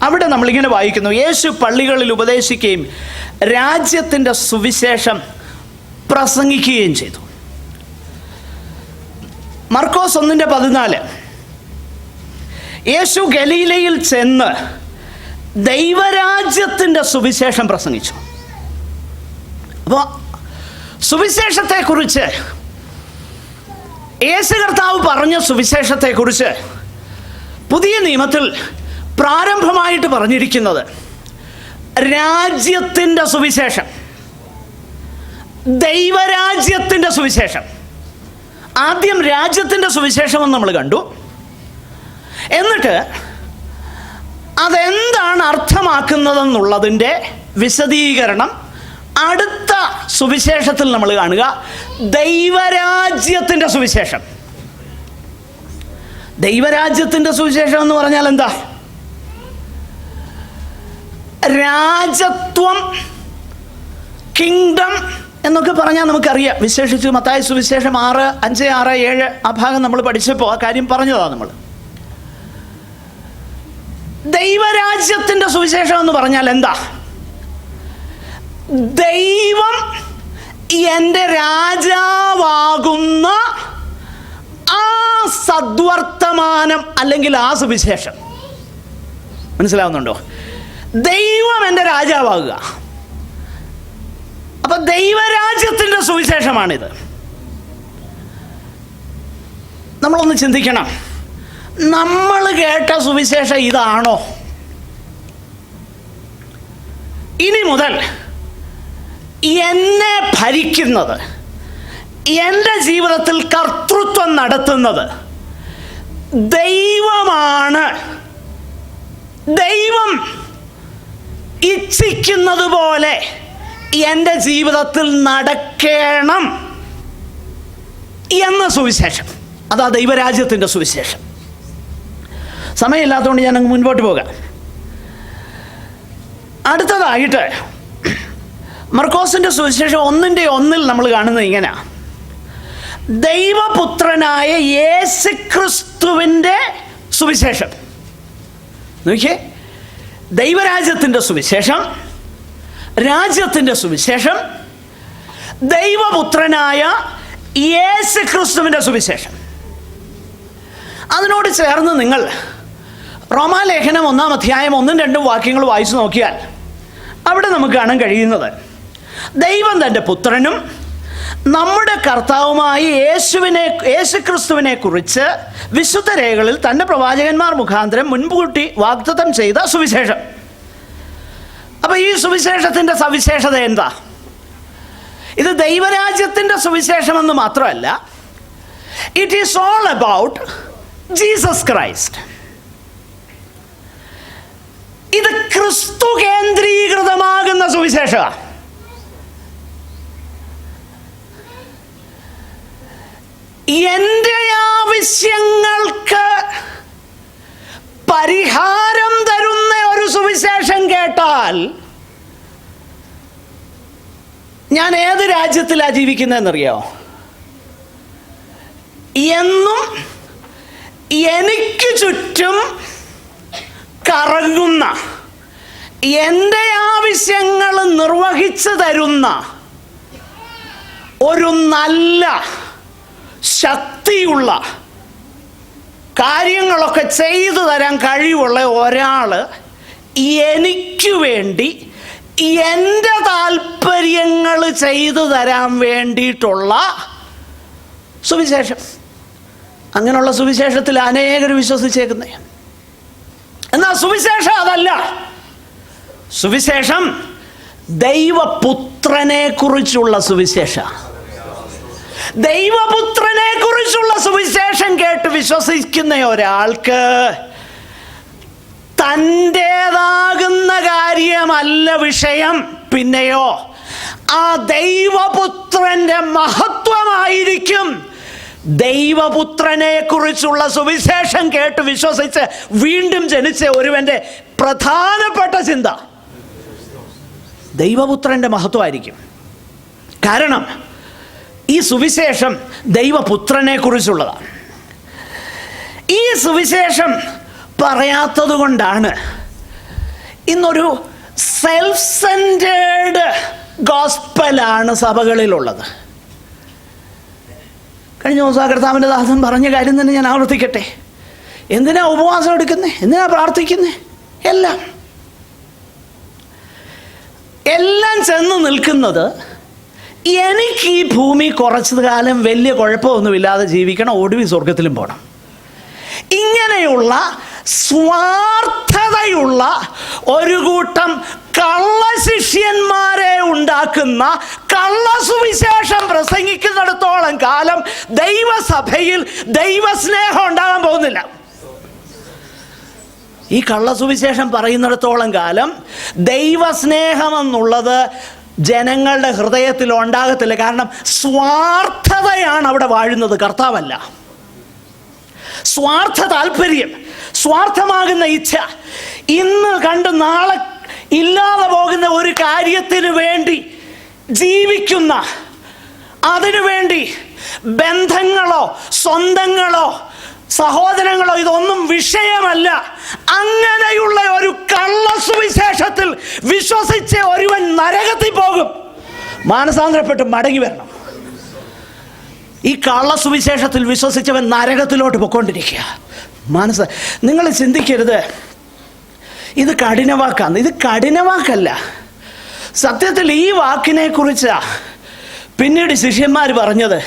അവിടെ നമ്മളിങ്ങനെ വായിക്കുന്നു, യേശു പള്ളികളിൽ ഉപദേശിക്കുകയും രാജ്യത്തിൻ്റെ സുവിശേഷം പ്രസംഗിക്കുകയും ചെയ്തു. മർക്കോസ് 1:14, യേശു ഗലീലയിൽ ചെന്ന് ദൈവരാജ്യത്തിൻ്റെ സുവിശേഷം പ്രസംഗിച്ചു. അപ്പോൾ സുവിശേഷത്തെക്കുറിച്ച്, യേശു കർത്താവ് പറഞ്ഞ സുവിശേഷത്തെക്കുറിച്ച് പുതിയ നിയമത്തിൽ പ്രാരംഭമായിട്ട് പറഞ്ഞിരിക്കുന്നത് രാജ്യത്തിൻ്റെ സുവിശേഷം, ദൈവരാജ്യത്തിൻ്റെ സുവിശേഷം. ആദ്യം രാജ്യത്തിൻ്റെ സുവിശേഷമെന്ന് നമ്മൾ കണ്ടു. എന്നിട്ട് അതെന്താണ് അർത്ഥമാക്കുന്നതെന്നുള്ളതിൻ്റെ വിശദീകരണം അടുത്ത സുവിശേഷത്തിൽ നമ്മൾ കാണുക. ദൈവരാജ്യത്തിൻ്റെ സുവിശേഷം. ദൈവരാജ്യത്തിൻ്റെ സുവിശേഷം എന്ന് പറഞ്ഞാൽ എന്താ? രാജത്വം, കിങ്ഡം എന്നൊക്കെ പറഞ്ഞാൽ നമുക്കറിയാം. വിശേഷിച്ച് മത്തായി സുവിശേഷം 6, 5, 6, 7 ആ ഭാഗം നമ്മൾ പഠിച്ചപ്പോൾ ആ കാര്യം പറഞ്ഞതാണ് നമ്മൾ. ദൈവരാജ്യത്തിൻ്റെ സുവിശേഷം എന്ന് പറഞ്ഞാൽ എന്താ? ദൈവം എൻ്റെ രാജാവാകുന്ന ആ സദ്വർത്തമാനം അല്ലെങ്കിൽ ആ സുവിശേഷം. മനസ്സിലാവുന്നുണ്ടോ? ദൈവം എൻ്റെ രാജാവാകുക. അപ്പൊ ദൈവരാജ്യത്തിൻ്റെ സുവിശേഷമാണിത്. നമ്മളൊന്ന് ചിന്തിക്കണം, നമ്മൾ കേട്ട സുവിശേഷം ഇതാണോ? ഇനി മുതൽ എന്നെ ഭരിക്കുന്നത്, എൻ്റെ ജീവിതത്തിൽ കർത്തൃത്വം നടത്തുന്നത് ദൈവമാണ്. ദൈവം ഇച്ഛിക്കുന്നത് പോലെ എൻ്റെ ജീവിതത്തിൽ നടക്കണം എന്ന സുവിശേഷം, അതാ ദൈവരാജ്യത്തിൻ്റെ സുവിശേഷം. സമയമില്ലാത്തതുകൊണ്ട് ഞാൻ അങ്ങ് മുൻപോട്ട് പോകാം. അടുത്തതായിട്ട് മർക്കോസിൻ്റെ സുവിശേഷം 1:1 നമ്മൾ കാണുന്നത് ഇങ്ങനെ: ദൈവപുത്രനായ യേശുക്രിസ്തുവിൻ്റെ സുവിശേഷം. നോക്കിയേ, ദൈവരാജ്യത്തിൻ്റെ സുവിശേഷം, രാജ്യത്തിൻ്റെ സുവിശേഷം, ദൈവപുത്രനായ യേശുക്രിസ്തുവിൻ്റെ സുവിശേഷം. അതിനോട് ചേർന്ന് നിങ്ങൾ റോമാലേഖനം 1-ാം അധ്യായം 1-2 വാക്യങ്ങൾ വായിച്ചു നോക്കിയാൽ അവിടെ നമുക്ക് കാണാൻ കഴിയുന്നത്, ദൈവം തൻ്റെ പുത്രനും നമ്മുടെ കർത്താവുമായ യേശുക്രിസ്തുവിനെ കുറിച്ച് വിശുദ്ധ രേഖകളിൽ തൻ്റെ പ്രവാചകന്മാർ മുഖാന്തരം മുൻകൂട്ടി വാഗ്ദത്തം ചെയ്ത സുവിശേഷം. അപ്പോൾ ഈ സുവിശേഷത്തിൻ്റെ സവിശേഷത എന്താ? ഇത് ദൈവരാജ്യത്തിൻ്റെ സുവിശേഷമെന്ന് മാത്രമല്ല, it is all about Jesus Christ. ഇത് ക്രിസ്തു കേന്ദ്രീകൃതമാകുന്ന സുവിശേഷമാണ്. എൻ്റെ ആവശ്യങ്ങൾക്ക് പരിഹാരം തരുന്ന ഒരു സുവിശേഷം കേട്ടാൽ ഞാൻ ഏത് രാജ്യത്തിലാണ് ജീവിക്കുന്നതെന്നറിയോ? എന്നും എനിക്ക് ചുറ്റും കറങ്ങുന്ന, എൻ്റെ ആവശ്യങ്ങൾ നിർവഹിച്ചു തരുന്ന ഒരു നല്ല ശക്തിയുള്ള, കാര്യങ്ങളൊക്കെ ചെയ്തു തരാൻ കഴിവുള്ള ഒരാൾ എനിക്ക് വേണ്ടി എൻ്റെ താല്പര്യങ്ങൾ ചെയ്തു തരാൻ വേണ്ടിയിട്ടുള്ള സുവിശേഷം. അങ്ങനെയുള്ള സുവിശേഷത്തിൽ അനേകർ വിശ്വസിച്ചേക്കുന്നേ. എന്നാൽ സുവിശേഷം അതല്ല. സുവിശേഷം ദൈവപുത്രനെ കുറിച്ചുള്ള സുവിശേഷം. ദൈവപുത്രനെ കുറിച്ചുള്ള സുവിശേഷം കേട്ട് വിശ്വസിക്കുന്ന ഒരാൾക്ക് തൻ്റേതാകുന്ന കാര്യമല്ല വിഷയം, പിന്നെയോ ആ ദൈവപുത്രന്റെ മഹത്വമായിരിക്കും. ദൈവപുത്രനെ കുറിച്ചുള്ള സുവിശേഷം കേട്ട് വിശ്വസിച്ച് വീണ്ടും ജനിച്ച ഒരുവന്റെ പ്രധാനപ്പെട്ട ചിന്ത ദൈവപുത്രന്റെ മഹത്വമായിരിക്കും. കാരണം ഈ സുവിശേഷം ദൈവപുത്രനെ കുറിച്ചുള്ളതാണ്. ഈ സുവിശേഷം പറയാത്തത് കൊണ്ടാണ് ഇന്നൊരു സെൽഫ് സെൻറ്റേർഡ് ഗോസ്പലാണ് സഭകളിലുള്ളത്. കഴിഞ്ഞ ദിവസം കർത്താവിൻ്റെ ദാസൻ പറഞ്ഞ കാര്യം തന്നെ ഞാൻ ആവർത്തിക്കട്ടെ. എന്തിനാ ഉപവാസം എടുക്കുന്നത്? എന്തിനാ പ്രാർത്ഥിക്കുന്നത്? എല്ലാം ചെന്ന് നിൽക്കുന്നത് എനിക്ക് ഈ ഭൂമി കുറച്ചു കാലം വലിയ കുഴപ്പമൊന്നുമില്ലാതെ ജീവിക്കണം, ഒടുവിൽ സ്വർഗത്തിലും പോകണം. ഇങ്ങനെയുള്ള സ്വാർത്ഥതയുള്ള ഒരു കൂട്ടം കള്ളശിഷ്യന്മാരെ ഉണ്ടാക്കുന്ന കള്ളസുവിശേഷം പ്രസംഗിക്കുന്നിടത്തോളം കാലം ദൈവസഭയിൽ ദൈവസ്നേഹം ഉണ്ടാകാൻ പോകുന്നില്ല. ഈ കള്ളസുവിശേഷം പറയുന്നിടത്തോളം കാലം ദൈവസ്നേഹമെന്നുള്ളത് ജനങ്ങളുടെ ഹൃദയത്തിൽ ഉണ്ടാകത്തില്ല. കാരണം സ്വാർത്ഥതയാണ് അവിടെ വാഴുന്നത്, കർത്താവല്ല. സ്വാർത്ഥ താല്പര്യം, സ്വാർത്ഥമാകുന്ന ഇച്ഛ, ഇന്ന് കണ്ട് നാളെ ഇല്ലാതെ പോകുന്ന ഒരു കാര്യത്തിന് വേണ്ടി ജീവിക്കുന്ന, അതിനുവേണ്ടി ബന്ധങ്ങളോ സ്വന്തങ്ങളോ സഹോദരങ്ങളോ ഇതൊന്നും വിഷയമല്ല. അങ്ങനെയുള്ള ഒരു കള്ളസുവിശേഷത്തിൽ വിശ്വസിച്ച് ഒരുവൻ നരകത്തിൽ പോകും. മാനസാന്തരപ്പെട്ട് മടങ്ങി വരണം. ഈ കള്ളസുവിശേഷത്തിൽ വിശ്വസിച്ചവൻ നരകത്തിലോട്ട് പൊയ്ക്കൊണ്ടിരിക്കുക. നിങ്ങൾ ചിന്തിക്കരുത് ഇത് കഠിനവാക്കാണ്. ഇത് കഠിനവാക്കല്ല. സത്യത്തിൽ ഈ വാക്കിനെ കുറിച്ചാണ് പിന്നീട് ശിഷ്യന്മാർ പറഞ്ഞത്.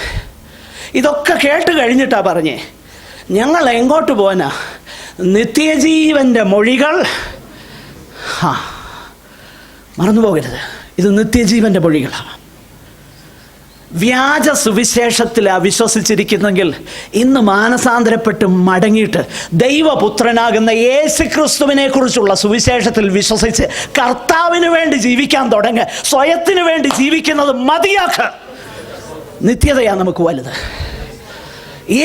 ഇതൊക്കെ കേട്ട് കഴിഞ്ഞിട്ടാണ് പറഞ്ഞേ, ഞങ്ങൾ എങ്ങോട്ട് പോകാനാ? നിത്യജീവൻ്റെ മൊഴികൾ. മറന്നു പോകരുത്, ഇത് നിത്യജീവൻ്റെ മൊഴികളാണ്. വ്യാജ സുവിശേഷത്തിലാണ് വിശ്വസിച്ചിരിക്കുന്നെങ്കിൽ ഇന്ന് മാനസാന്തരപ്പെട്ട് മടങ്ങിയിട്ട് ദൈവപുത്രനാകുന്ന യേശുക്രിസ്തുവിനെ കുറിച്ചുള്ള സുവിശേഷത്തിൽ വിശ്വസിച്ച് കർത്താവിന് വേണ്ടി ജീവിക്കാൻ തുടങ്ങുക. സ്വയത്തിന് വേണ്ടി ജീവിക്കുന്നത് മതിയാക്കുക. നിത്യതയാണ് നമുക്ക് വലുത്.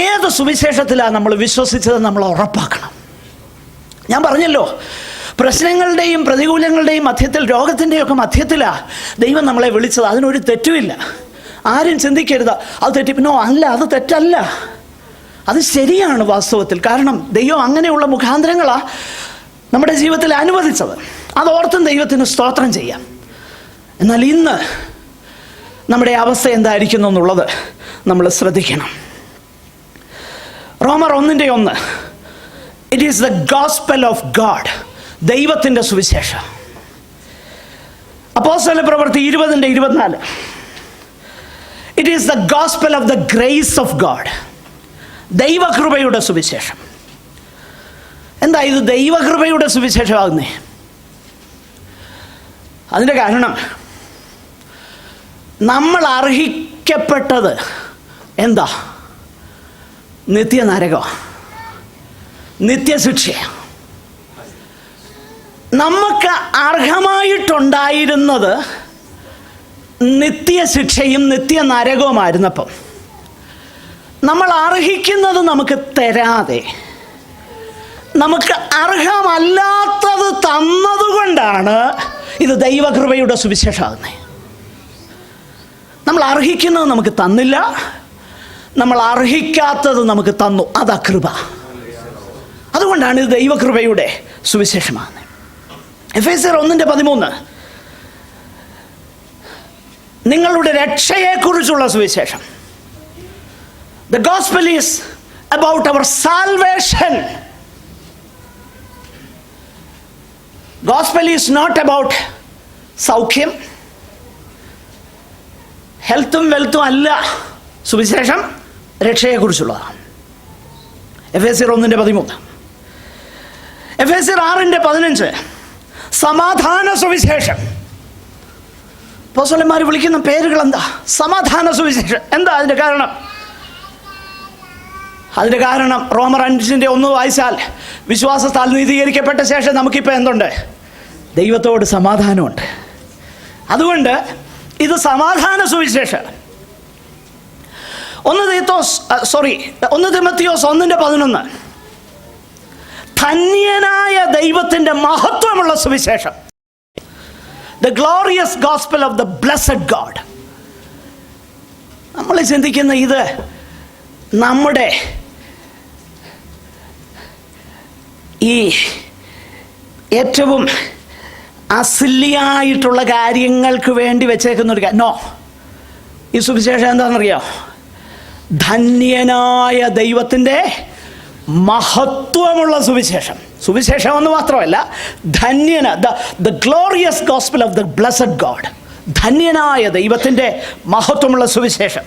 ഏത് സുവിശേഷത്തിലാണ് നമ്മൾ വിശ്വസിച്ചത് നമ്മൾ ഉറപ്പാക്കണം. ഞാൻ പറഞ്ഞല്ലോ, പ്രശ്നങ്ങളുടെയും പ്രതികൂലങ്ങളുടെയും മധ്യത്തിൽ, രോഗത്തിൻ്റെയൊക്കെ മധ്യത്തിലാണ് ദൈവം നമ്മളെ വിളിച്ചത്. അതിനൊരു തെറ്റുമില്ല. ആരും ചിന്തിക്കരുത് അത് തെറ്റിപ്പിനോ അല്ല, അത് തെറ്റല്ല, അത് ശരിയാണ് വാസ്തവത്തിൽ. കാരണം ദൈവം അങ്ങനെയുള്ള മുഖാന്തരങ്ങളാണ് നമ്മുടെ ജീവിതത്തിൽ അനുവദിച്ചത്. അതോർത്തും ദൈവത്തിന് സ്തോത്രം ചെയ്യാം. എന്നാൽ ഇന്ന് നമ്മുടെ അവസ്ഥ എന്തായിരിക്കുന്നു എന്നുള്ളത് നമ്മൾ ശ്രദ്ധിക്കണം. റോമർ 1:1, it is the gospel of God, ദൈവത്തിൻ്റെ സുവിശേഷം. അപ്പോസ്തല പ്രവൃത്തി 20:24, it is the gospel of the grace of God, ദൈവകൃപയുടെ സുവിശേഷം. എന്താ ഇത് ദൈവകൃപയുടെ സുവിശേഷമാകുന്നേ? അതിൻ്റെ കാരണം നമ്മൾ അർഹിക്കപ്പെട്ടത് എന്താ? നിത്യനരകം, നിത്യശിക്ഷ. നമുക്ക് അർഹമായിട്ടുണ്ടായിരുന്നത് നിത്യശിക്ഷയും നിത്യനരകവുമായിരുന്നപ്പം നമ്മൾ അർഹിക്കുന്നത് നമുക്ക് തരാതെ നമുക്ക് അർഹമല്ലാത്തത് തന്നതുകൊണ്ടാണ് ഇത് ദൈവകൃപയുടെ സുവിശേഷമാകുന്നത്. നമ്മൾ അർഹിക്കുന്നത് നമുക്ക് തന്നില്ല, നമ്മൾ അർഹിക്കാത്തത് നമുക്ക് തന്നു, അതാ കൃപ. അതുകൊണ്ടാണ് ഇത് ദൈവകൃപയുടെ സുവിശേഷമാകുന്നത്. എഫേസ്യർ 1:13, നിങ്ങളുടെ രക്ഷയെക്കുറിച്ചുള്ള സുവിശേഷം. The gospel is about our salvation. Gospel is not about സൗഖ്യം, ഹെൽത്തും വെൽത്തും അല്ല സുവിശേഷം, രക്ഷയെക്കുറിച്ചുള്ളതാണ്. എഫേസ്യർ 1:13. എഫേസ്യർ 6:15, സമാധാന സുവിശേഷം. അപ്പോസ്തലന്മാർ വിളിക്കുന്ന പേരുകൾ എന്താ? സമാധാന സുവിശേഷം. എന്താ അതിൻ്റെ കാരണം? അതിൻ്റെ കാരണം റോമർ 5:1 വായിച്ചാൽ, വിശ്വാസത്താൽ നീതീകരിക്കപ്പെട്ട ശേഷം നമുക്കിപ്പോൾ എന്തുണ്ട്? ദൈവത്തോട് സമാധാനമുണ്ട്. അതുകൊണ്ട് ഇത് സമാധാന സുവിശേഷം. 1 തിമോത്തിയോസ് 1:11, ധന്യനായ ദൈവത്തിൻ്റെ മഹത്വമുള്ള സുവിശേഷം. The glorious gospel of the blessed God. നമ്മൾ ചിന്തിക്കുന്ന ഇത് നമ്മുടെ ഈ ഏറ്റവും അസില്ലിയായിട്ടുള്ള കാര്യങ്ങൾക്ക് വേണ്ടി വെച്ചേക്കുന്നൊരു നോ. ഈ സുവിശേഷം എന്താണെന്നറിയോ? ധന്യനായ ദൈവത്തിൻ്റെ മഹത്വമുള്ള സുവിശേഷം. സുവിശേഷം എന്ന് മാത്രമല്ല, the glorious gospel of the blessed God. ധന്യനായ ദൈവത്തിൻ്റെ മഹത്വമുള്ള സുവിശേഷം.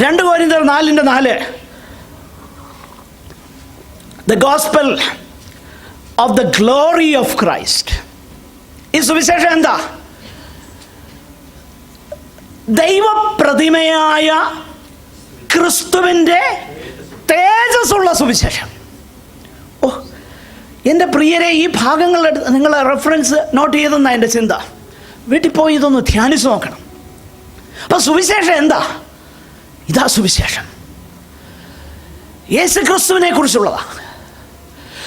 2 കൊരിന്ത്യർ 4:4 the gospel of the glory of Christ. ഈ സുവിശേഷം എന്താ? ദൈവപ്രതിമയായ ക്രിസ്തുവിൻ്റെ തേജസ്സുള്ള സുവിശേഷം. ഓ എൻ്റെ പ്രിയരെ, ഈ ഭാഗങ്ങൾ നിങ്ങൾ റെഫറൻസ് നോട്ട് ചെയ്തെന്നാണ് എൻ്റെ ചിന്ത. വീട്ടിൽ പോയി ഇതൊന്ന് ധ്യാനിച്ച് നോക്കണം. അപ്പം സുവിശേഷം എന്താ? ഇതാ സുവിശേഷം. യേശു ക്രിസ്തുവിനെ കുറിച്ചുള്ളതാണ്.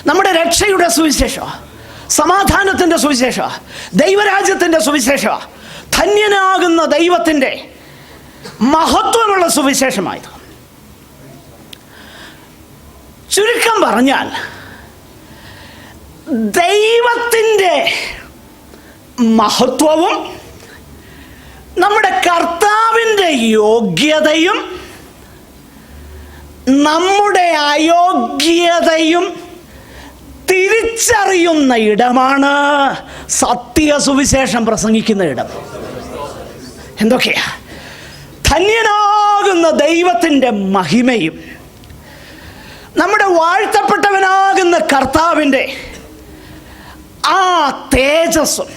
നമ്മുടെ രക്ഷയുടെ സുവിശേഷമാണ്, സമാധാനത്തിൻ്റെ സുവിശേഷമാണ്, ദൈവരാജ്യത്തിൻ്റെ സുവിശേഷമാണ്, ധന്യനാകുന്ന ദൈവത്തിൻ്റെ മഹത്വമുള്ള സുവിശേഷമായത്. ചുരുക്കം പറഞ്ഞാൽ, ദൈവത്തിൻ്റെ മഹത്വവും നമ്മുടെ കർത്താവിൻ്റെ യോഗ്യതയും നമ്മുടെ അയോഗ്യതയും തിരിച്ചറിയുന്ന ഇടമാണ് സത്യസുവിശേഷം പ്രസംഗിക്കുന്ന ഇടം. എന്തൊക്കെയാ? ധന്യനാകുന്ന ദൈവത്തിൻ്റെ മഹിമയും നമ്മുടെ വാഴ്ത്തപ്പെട്ടവനാകുന്ന കർത്താവിൻ്റെ ആ തേജസ്സും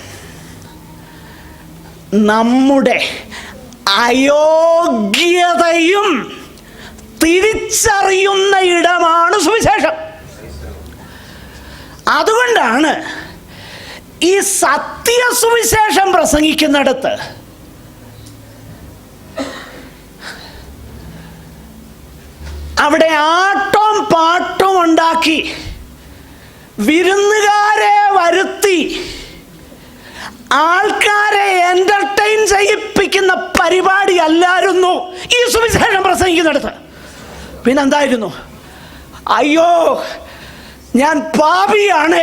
നമ്മുടെ അയോഗ്യതയും തിരിച്ചറിയുന്ന ഇടമാണ് സുവിശേഷം. അതുകൊണ്ടാണ് ഈ സത്യസുവിശേഷം പ്രസംഗിക്കുന്നിടത്ത് അവിടെ ആട്ടവും പാട്ടും ഉണ്ടാക്കി വിരുന്നുകാരെ വരുത്തി ആൾക്കാരെ എന്റർടൈൻ ചെയ്യിപ്പിക്കുന്ന പരിപാടി അല്ലായിരുന്നു ഈ സുവിശേഷം പ്രസംഗിക്കുന്നിടത്ത്. പിന്നെന്തായിരുന്നു? അയ്യോ, ഞാൻ പാപിയാണ്,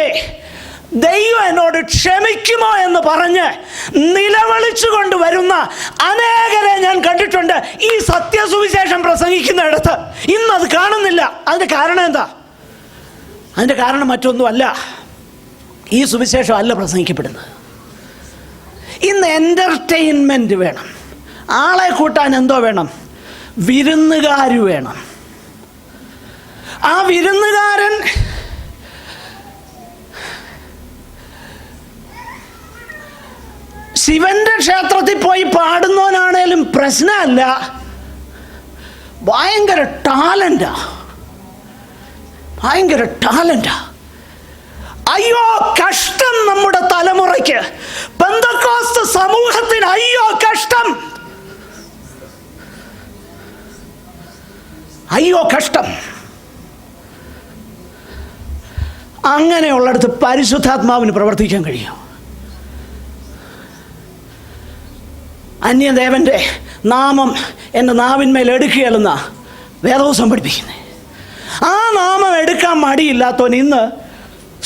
ദൈവം എന്നോട് ക്ഷമിക്കുമോ എന്ന് പറഞ്ഞ് നിലവിളിച്ചു കൊണ്ടുവരുന്ന അനേകരെ ഞാൻ കണ്ടിട്ടുണ്ട് ഈ സത്യസുവിശേഷം പ്രസംഗിക്കുന്നിടത്ത്. ഇന്നത് കാണുന്നില്ല. അതിൻ്റെ കാരണം എന്താ? അതിൻ്റെ കാരണം മറ്റൊന്നുമല്ല, ഈ സുവിശേഷം അല്ല പ്രസംഗിക്കപ്പെടുന്നത്. ഇന്ന് എൻ്റർടൈൻമെൻറ്റ് വേണം, ആളെ കൂട്ടാൻ എന്തോ വേണം? വിരുന്നുകാർ വേണം. ആ വിരുന്നുകാരൻ ശിവന്റെ ക്ഷേത്രത്തിൽ പോയി പാടുന്നവനാണേലും പ്രശ്നമല്ല, ഭയങ്കര ടാലന്റാ. അയ്യോ കഷ്ടം നമ്മുടെ തലമുറയ്ക്ക്, പെന്തക്കോസ്ത് സമൂഹത്തിന് അയ്യോ കഷ്ടം, അയ്യോ കഷ്ടം. അങ്ങനെയുള്ളിടത്ത് പരിശുദ്ധാത്മാവിന് പ്രവർത്തിക്കാൻ കഴിയും. അന്യദേവൻ്റെ നാമം എൻ്റെ നാവിന്മേൽ എടുക്കുകയല്ലെന്ന വേദവസം പഠിപ്പിക്കുന്നത്. ആ നാമം എടുക്കാൻ മടിയില്ലാത്തവൻ ഇന്ന്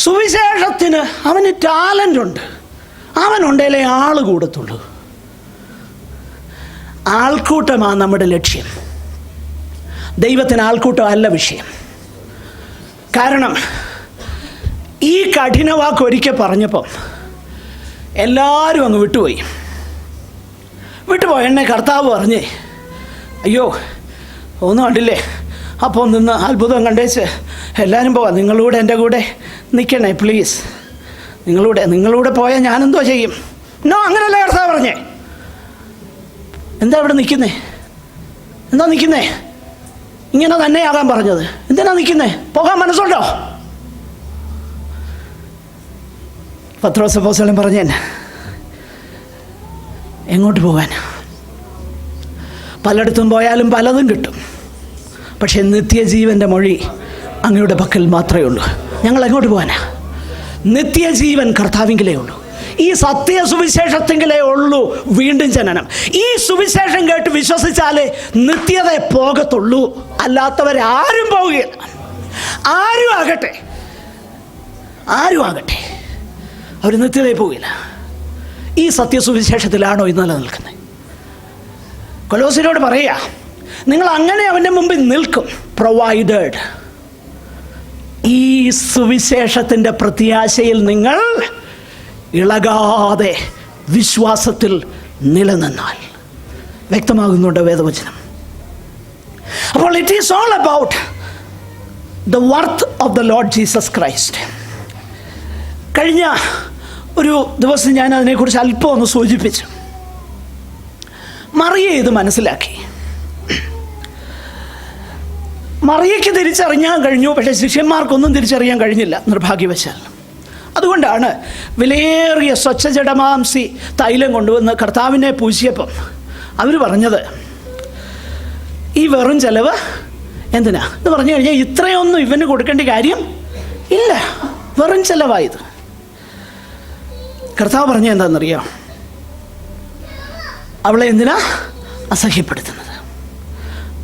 സുവിശേഷത്തിന് അവന് ടാലൻ്റ് ഉണ്ട്, അവനുണ്ടേലേ ആൾ കൂടത്തുള്ളൂ. ആൾക്കൂട്ടമാണ് നമ്മുടെ ലക്ഷ്യം. ദൈവത്തിന് ആൾക്കൂട്ടം അല്ല വിഷയം. കാരണം ഈ കഠിനവാക്ക് ഒരിക്കൽ പറഞ്ഞപ്പം എല്ലാവരും അങ്ങ് വിട്ടുപോയി. എന്നെ കർത്താവ് പറഞ്ഞേ, അയ്യോ ഒന്നും കണ്ടില്ലേ, അപ്പോൾ നിന്ന് അത്ഭുതം കണ്ടേച്ച് എല്ലാവരും പോവാം, നിങ്ങളൂടെ എൻ്റെ കൂടെ നിൽക്കണേ പ്ലീസ്, നിങ്ങളൂടെ പോയാൽ ഞാനെന്തോ ചെയ്യും? നോ, അങ്ങനല്ല കർത്താവ് പറഞ്ഞേ. എന്താ ഇവിടെ നിൽക്കുന്നേ? ഇങ്ങനെ തന്നെയാകാൻ പറഞ്ഞത്. എന്തിനാ നിൽക്കുന്നേ? പോകാൻ മനസ്സുണ്ടോ? പത്രോസ് അപ്പോസ്തലൻ പറഞ്ഞേ, എങ്ങോട്ട് പോകാൻ? പലയിടത്തും പോയാലും പലതും കിട്ടും, പക്ഷെ നിത്യജീവൻ്റെ മൊഴി അങ്ങയുടെ പക്കൽ മാത്രമേ ഉള്ളൂ. ഞങ്ങൾ എങ്ങോട്ട് പോകാനാ? നിത്യജീവൻ കർത്താവിങ്കിലേ ഉള്ളൂ. ഈ സത്യ സുവിശേഷത്തെങ്കിലേ ഉള്ളൂ വീണ്ടും ജനനം. ഈ സുവിശേഷം കേട്ട് വിശ്വസിച്ചാലേ നിത്യത പോകത്തുള്ളൂ, അല്ലാത്തവരാരും പോവുകയില്ല. ആരും ആകട്ടെ അവർ നിത്യതയിൽ പോവില്ല. ഈ സത്യസുവിശേഷത്തിലാണോ ഇന്ന് നിലനിൽക്കുന്നത്? കൊലോസ്യരോട് പറയുക, നിങ്ങൾ അങ്ങനെ അവൻ്റെ മുമ്പിൽ നിൽക്കും, പ്രൊവൈഡഡ് ഈ സുവിശേഷത്തിൻ്റെ പ്രത്യാശയിൽ നിങ്ങൾ ഇളകാതെ വിശ്വാസത്തിൽ നിലനിന്നാൽ. വ്യക്തമാകുന്നുണ്ട് വേദവചനം. അപ്പോൾ it is all about the worth of the Lord Jesus Christ. കഴിഞ്ഞ ഒരു ദിവസം ഞാൻ അതിനെക്കുറിച്ച് അല്പം ഒന്ന് സൂചിപ്പിച്ചു. മറിയ ഇത് മനസ്സിലാക്കി. മറിയയ്ക്ക് തിരിച്ചറിയാൻ കഴിഞ്ഞു, പക്ഷേ ശിഷ്യന്മാർക്കൊന്നും തിരിച്ചറിയാൻ കഴിഞ്ഞില്ല, നിർഭാഗ്യവശാൽ. അതുകൊണ്ടാണ് വിലയേറിയ സ്വച്ഛജടമാംസി തൈലം കൊണ്ടുവന്ന് കർത്താവിനെ പൂശിയപ്പം അവർ പറഞ്ഞത്, ഈ വെറും ചെലവ് എന്തിനാ എന്ന് പറഞ്ഞു കഴിഞ്ഞാൽ ഇത്രയൊന്നും ഇവന് കൊടുക്കേണ്ട കാര്യം ഇല്ല, വെറും ചെലവായത്. കർത്താവ് പറഞ്ഞ എന്താണെന്നറിയാം? അവളെ എന്തിനാ അസഹ്യപ്പെടുത്തുന്നത്?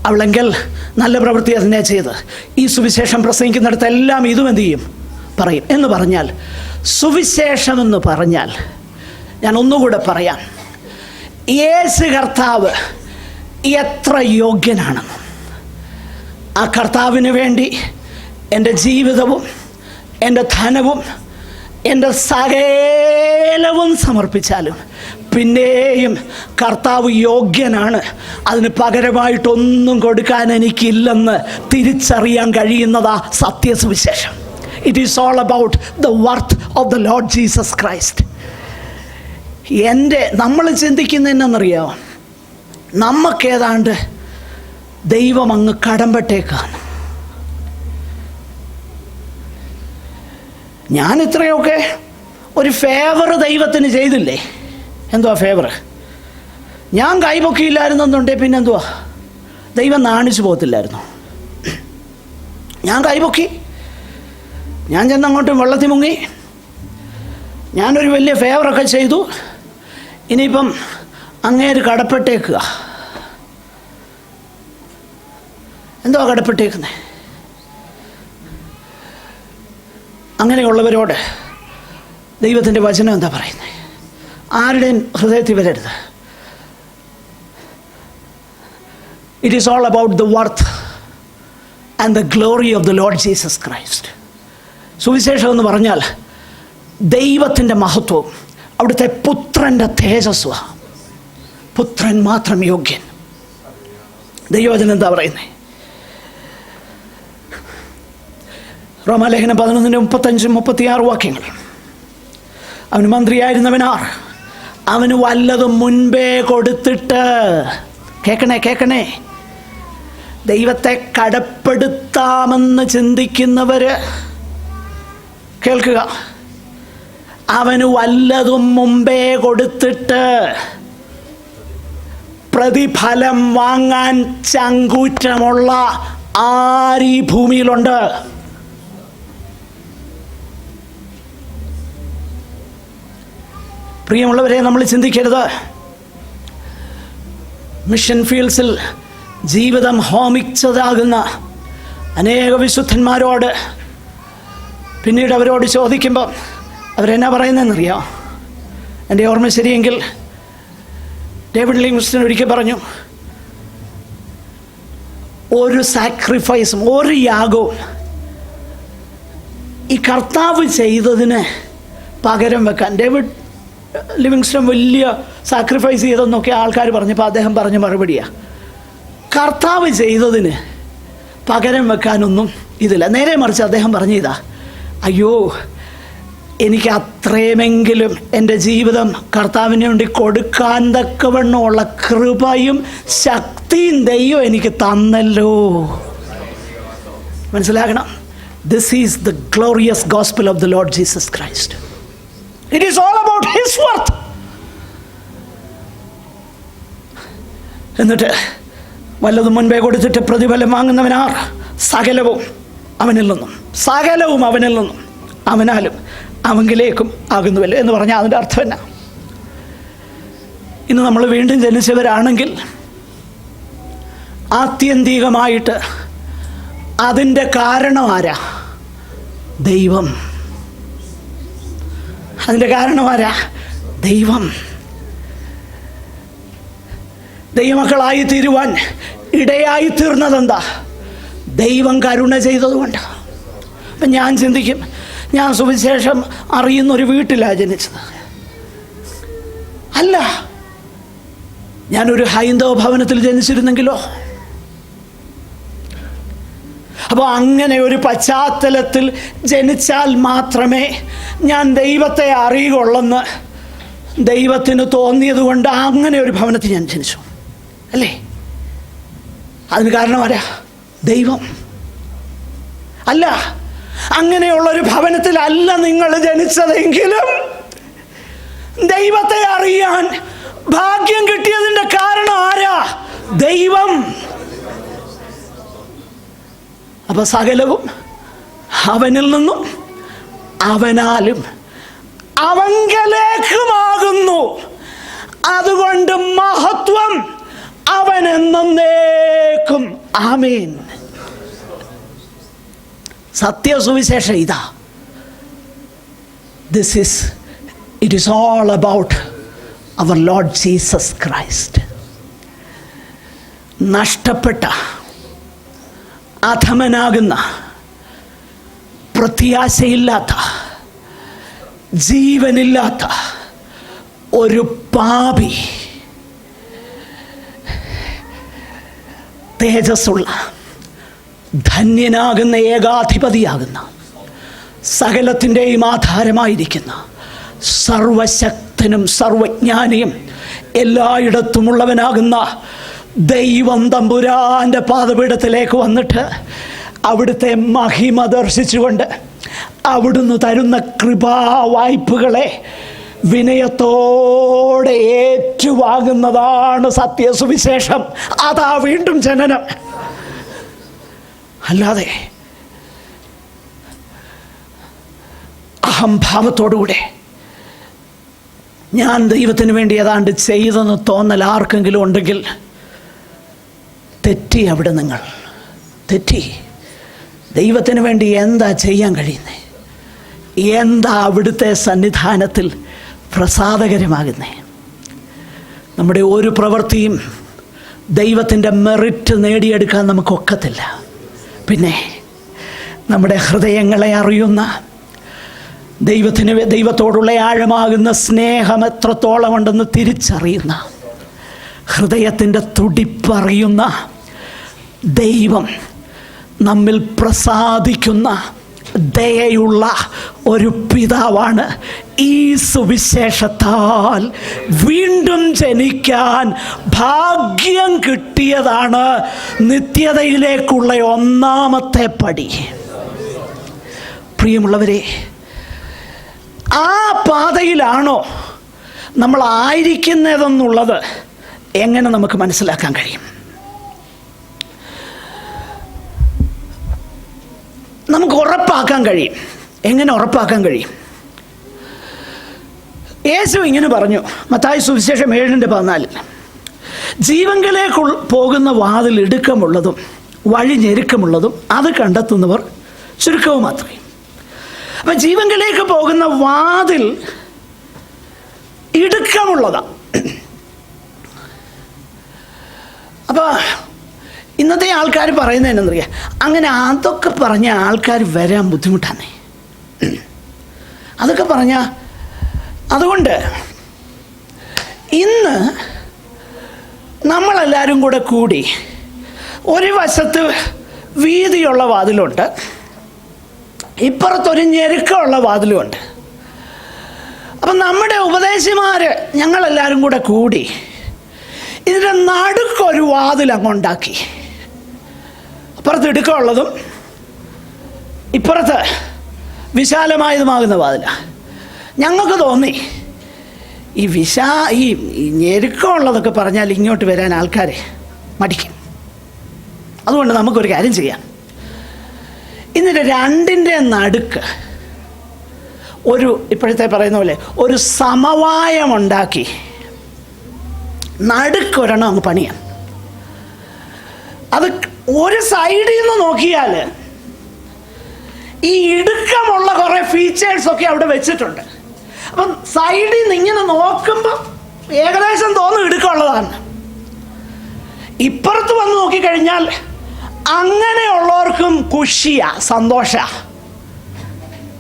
അവളെങ്കിൽ നല്ല പ്രവൃത്തി അതിനെ ചെയ്ത് ഈ സുവിശേഷം പ്രസംഗിക്കുന്നിടത്തെല്ലാം ഇതും എന്ത് ചെയ്യും പറയും എന്ന് പറഞ്ഞാൽ, സുവിശേഷമെന്ന് പറഞ്ഞാൽ, ഞാൻ ഒന്നുകൂടെ പറയാം, യേശു കർത്താവ് എത്ര യോഗ്യനാണെന്നും ആ കർത്താവിന് വേണ്ടി എൻ്റെ ജീവിതവും എൻ്റെ ധനവും എൻ്റെ സകലവും സമർപ്പിച്ചാലും പിന്നെയും കർത്താവ് യോഗ്യനാണ്, അതിന് പകരമായിട്ടൊന്നും കൊടുക്കാൻ എനിക്കില്ലെന്ന് തിരിച്ചറിയാൻ കഴിയുന്നതാ സത്യസുവിശേഷം. It is all about the worth of the Lord Jesus Christ. നമ്മൾ ചിന്തിക്കുന്നതെന്നറിയാമോ? നമുക്കേതാണ്ട് ദൈവം അങ്ങ് കടമ്പട്ടേക്കാണ്. ഞാൻ ഇത്രയൊക്കെ ഒരു ഫേവർ ദൈവത്തിന് ചെയ്തില്ലേ? എന്തുവാ ഫേവർ? ഞാൻ കൈപൊക്കിയില്ലായിരുന്നെന്നുണ്ടേ പിന്നെന്തുവാ? ദൈവം നാണിച്ചു പോകത്തില്ലായിരുന്നു. ഞാൻ കൈപൊക്കി, ഞാൻ ചെന്നങ്ങോട്ടും വെള്ളത്തിൽ മുങ്ങി, ഞാനൊരു വലിയ ഫേവറൊക്കെ ചെയ്തു, ഇനിയിപ്പം അങ്ങേര് കടപ്പെട്ടേക്കുക. എന്തുവാ കടപ്പെട്ടേക്കുന്നത്? അങ്ങനെയുള്ളവരോട് ദൈവത്തിൻ്റെ വചനം എന്താ പറയുന്നത്? ആരുടെയും ഹൃദയത്തിൽ വരരുത്. It is all about the worth and the glory of the Lord Jesus Christ. സുവിശേഷം എന്ന് പറഞ്ഞാൽ ദൈവത്തിൻ്റെ മഹത്വവും അവിടുത്തെ പുത്രൻ്റെ തേജസ്സും. പുത്രൻ മാത്രം യോഗ്യൻ. ദൈവവചനം എന്താ പറയുന്നത്? റോമാലേഖനം 11:35-36 വാക്യങ്ങൾ. അവന് മന്ത്രിയായിരുന്നവനാർ അവന് വല്ലതും മുൻപേ കൊടുത്തിട്ട്, കേൾക്കണേ, ദൈവത്തെ കടപ്പെടുത്താമെന്ന് ചിന്തിക്കുന്നവർ കേൾക്കുക, അവന് വല്ലതും മുമ്പേ കൊടുത്തിട്ട് പ്രതിഫലം വാങ്ങാൻ ചങ്കൂറ്റമുള്ള ആരീ ഭൂമിയിലുണ്ട്? പ്രിയമുള്ളവരെ, നമ്മൾ ചിന്തിക്കരുത്, മിഷൻ ഫീൽഡ്സിൽ ജീവിതം ഹോമിച്ചതാകുന്ന അനേക വിശുദ്ധന്മാരോട് പിന്നീട് അവരോട് ചോദിക്കുമ്പോൾ അവരെന്നാ പറയുന്നതെന്നറിയാം? എൻ്റെ ഓർമ്മ ശരിയെങ്കിൽ ഡേവിഡ് ലിവിങ്സ്റ്റൺ ഒരിക്കൽ പറഞ്ഞു, ഒരു സാക്രിഫൈസും ഒരു യാഗവും ഈ കർത്താവ് ചെയ്തതിന് പകരം വെക്കാൻ. ഡേവിഡ് ലിവിങ്സ്റ്റൺ വലിയ സാക്രിഫൈസ് ചെയ്തെന്നൊക്കെ ആൾക്കാർ പറഞ്ഞപ്പോൾ അദ്ദേഹം പറഞ്ഞ മറുപടിയാണ്, കർത്താവ് ചെയ്തതിന് പകരം വെക്കാനൊന്നും ഇതില്ല. നേരെ മറിച്ച് അദ്ദേഹം പറഞ്ഞതാ, അയ്യോ, എനിക്ക് അത്രയുമെങ്കിലും എൻ്റെ ജീവിതം കർത്താവിന് വേണ്ടി കൊടുക്കാൻ തക്കവണ്ണമുള്ള കൃപയും ശക്തിയും ദൈവം എനിക്ക് തന്നല്ലോ. മനസ്സിലാക്കണം, this is the glorious gospel of the Lord Jesus Christ. It is all about his worth. എന്നിട്ട് വല്ലതും മുൻപേ കൊടുത്തിട്ട് പ്രതിഫലം വാങ്ങുന്നവനാർ സകലവും അവനിൽ നിന്നും അവനാലും അവങ്കിലേക്കും ആകുന്നുവല്ലോ എന്ന് പറഞ്ഞാൽ അതിൻ്റെ അർത്ഥം എന്നാ? ഇന്ന് നമ്മൾ വീണ്ടും ജനിച്ചവരാണെങ്കിൽ ആത്യന്തികമായിട്ട് അതിൻ്റെ കാരണം ആരാ? ദൈവം. അതിൻ്റെ കാരണം ആരാ? ദൈവം. ദൈവമക്കളായി തീരുവാൻ ഇടയായി തീർന്നതെന്താ? ദൈവം കരുണ ചെയ്തതുകൊണ്ട്. അപ്പം ഞാൻ ചിന്തിക്കും, ഞാൻ സുവിശേഷം അറിയുന്നൊരു വീട്ടിലാണ് ജനിച്ചത്. അല്ല, ഞാനൊരു ഹൈന്ദവ ഭവനത്തിൽ ജനിച്ചിരുന്നെങ്കിലോ? അപ്പോൾ അങ്ങനെ ഒരു പശ്ചാത്തലത്തിൽ ജനിച്ചാൽ മാത്രമേ ഞാൻ ദൈവത്തെ അറിയുകയുള്ളെന്ന് ദൈവത്തിന് തോന്നിയത് കൊണ്ട് അങ്ങനെ ഒരു ഭവനത്തിൽ ഞാൻ ജനിച്ചു, അല്ലേ? അതിന് കാരണം ആരാ? ദൈവം. അല്ല, അങ്ങനെയുള്ളൊരു ഭവനത്തിലല്ല നിങ്ങൾ ജനിച്ചതെങ്കിലും ദൈവത്തെ അറിയാൻ ഭാഗ്യം കിട്ടിയതിൻ്റെ കാരണം ആരാ? ദൈവം. അപ്പൊ സകലവും അവനിൽ നിന്നും അവനാലും അവങ്കലേക്കുമാകുന്നു. അതുകൊണ്ട് മഹത്വം അവൻ എന്നേക്കും. ആമേൻ. സത്യസുവിശേഷം ഇതാ. It is all about our Lord Jesus Christ. നഷ്ടപ്പെട്ട, അധമനാകുന്ന, പ്രത്യാശയില്ലാത്ത, ജീവനില്ലാത്ത ഒരു പാപി തേജസ്സുള്ള, ധന്യനാകുന്ന, ഏകാധിപതിയാകുന്ന, സകലത്തിൻ്റെയും ആധാരമായിരിക്കുന്ന, സർവശക്തനും സർവജ്ഞാനിയും എല്ലായിടത്തുമുള്ളവനാകുന്ന ദൈവം തമ്പുരാൻ്റെ പാദപീഠത്തിലേക്ക് വന്നിട്ട് അവിടുത്തെ മഹിമ ദർശിച്ചുകൊണ്ട് അവിടുന്ന് തരുന്ന കൃപാവായ്പകളെ വിനയത്തോടെ ഏറ്റുവാങ്ങുന്നതാണ് സത്യസുവിശേഷം. അതാ വീണ്ടും ജനനം. അല്ലാതെ അഹംഭാവത്തോടുകൂടെ ഞാൻ ദൈവത്തിന് വേണ്ടി ഏതാണ്ട് ചെയ്തെന്ന് തോന്നൽ ആർക്കെങ്കിലും ഉണ്ടെങ്കിൽ തെറ്റി. അവിടെ നിങ്ങൾ തെറ്റി. ദൈവത്തിന് വേണ്ടി എന്താ ചെയ്യാൻ കഴിയുന്നത്? എന്താ അവിടുത്തെ സന്നിധാനത്തിൽ പ്രസാദകരമാകുന്നത്? നമ്മുടെ ഒരു പ്രവൃത്തിയും ദൈവത്തിൻ്റെ മെറിറ്റ് നേടിയെടുക്കാൻ നമുക്കൊക്കത്തില്ല. പിന്നെ നമ്മുടെ ഹൃദയങ്ങളെ അറിയുന്ന ദൈവത്തോടുള്ള ആഴമാകുന്ന സ്നേഹം എത്രത്തോളം ഉണ്ടെന്ന് തിരിച്ചറിയുന്ന, ഹൃദയത്തിൻ്റെ തുടിപ്പറിയുന്ന ദൈവം നമ്മിൽ പ്രസാദിക്കുന്ന ദയയുള്ള ഒരു പിതാവാണ്. ഈ സുവിശേഷത്താൽ വീണ്ടും ജനിക്കാൻ ഭാഗ്യം കിട്ടിയതാണ് നിത്യതയിലേക്കുള്ള ഒന്നാമത്തെ പടി. പ്രിയമുള്ളവരെ, ആ പാതയിലാണോ നമ്മൾ ആയിരിക്കുന്നതെന്നുള്ളത് എങ്ങനെ നമുക്ക് മനസ്സിലാക്കാൻ കഴിയും? നമുക്ക് ഉറപ്പാക്കാൻ കഴിയും. എങ്ങനെ ഉറപ്പാക്കാൻ കഴിയും? യേശു ഇങ്ങനെ പറഞ്ഞു, മത്തായി സുവിശേഷം 7:14, ജീവങ്കിലേക്ക് പോകുന്ന വാതിൽ ഇടുക്കമുള്ളതും വഴി ഞെരുക്കമുള്ളതും അത് കണ്ടെത്തുന്നവർ ചുരുക്കവും മാത്രമേ. അപ്പം ജീവങ്കിലേക്ക് പോകുന്ന വാതിൽ ഇടുക്കമുള്ളതാണ്. അപ്പോൾ ഇന്നത്തെ ആൾക്കാർ പറയുന്നത് എന്നറിയാം, അങ്ങനെ അതൊക്കെ പറഞ്ഞ ആൾക്കാർ വരാൻ ബുദ്ധിമുട്ടാണ്. അതൊക്കെ പറഞ്ഞ അതുകൊണ്ട് ഇന്ന് നമ്മളെല്ലാവരും കൂടി ഒരു വശത്ത് വീതിയുള്ള വാതിലുണ്ട്, ഇപ്പുറത്തൊരു ഞെരുക്കമുള്ള വാതിലുമുണ്ട്. അപ്പം നമ്മുടെ ഉപദേശിമാർ ഞങ്ങളെല്ലാവരും കൂടി ഇതിൻ്റെ നടുക്കൊരു വാതിൽ അങ്ങുണ്ടാക്കി. അപ്പുറത്ത് ഇടുക്കമുള്ളതും ഇപ്പുറത്ത് വിശാലമായതുമാകുന്ന വാതിലാണ്. ഞങ്ങൾക്ക് തോന്നി ഈ ഞെരുക്കമുള്ളതൊക്കെ പറഞ്ഞാൽ ഇങ്ങോട്ട് വരാൻ ആൾക്കാർ മടിക്കും. അതുകൊണ്ട് നമുക്കൊരു കാര്യം ചെയ്യാം, എന്നിട്ട് രണ്ടിൻ്റെ നടുക്ക് ഇപ്പോഴത്തെ പറയുന്ന പോലെ ഒരു സമവായമുണ്ടാക്കി നടുക്കൊരെണ്ണം അങ്ങ് പണിയാൻ. അത് ഒരു സൈഡിൽ നിന്ന് നോക്കിയാൽ ഈ ഇടുക്കമുള്ള കുറേ ഫീച്ചേഴ്സൊക്കെ അവിടെ വെച്ചിട്ടുണ്ട്. അപ്പം സൈഡിൽ നിന്ന് ഇങ്ങനെ നോക്കുമ്പോൾ ഏകദേശം തോന്നും ഇടുക്കമുള്ളതാണ്. ഇപ്പുറത്ത് വന്ന് നോക്കിക്കഴിഞ്ഞാൽ അങ്ങനെയുള്ളവർക്കും കുഷിയ, സന്തോഷ.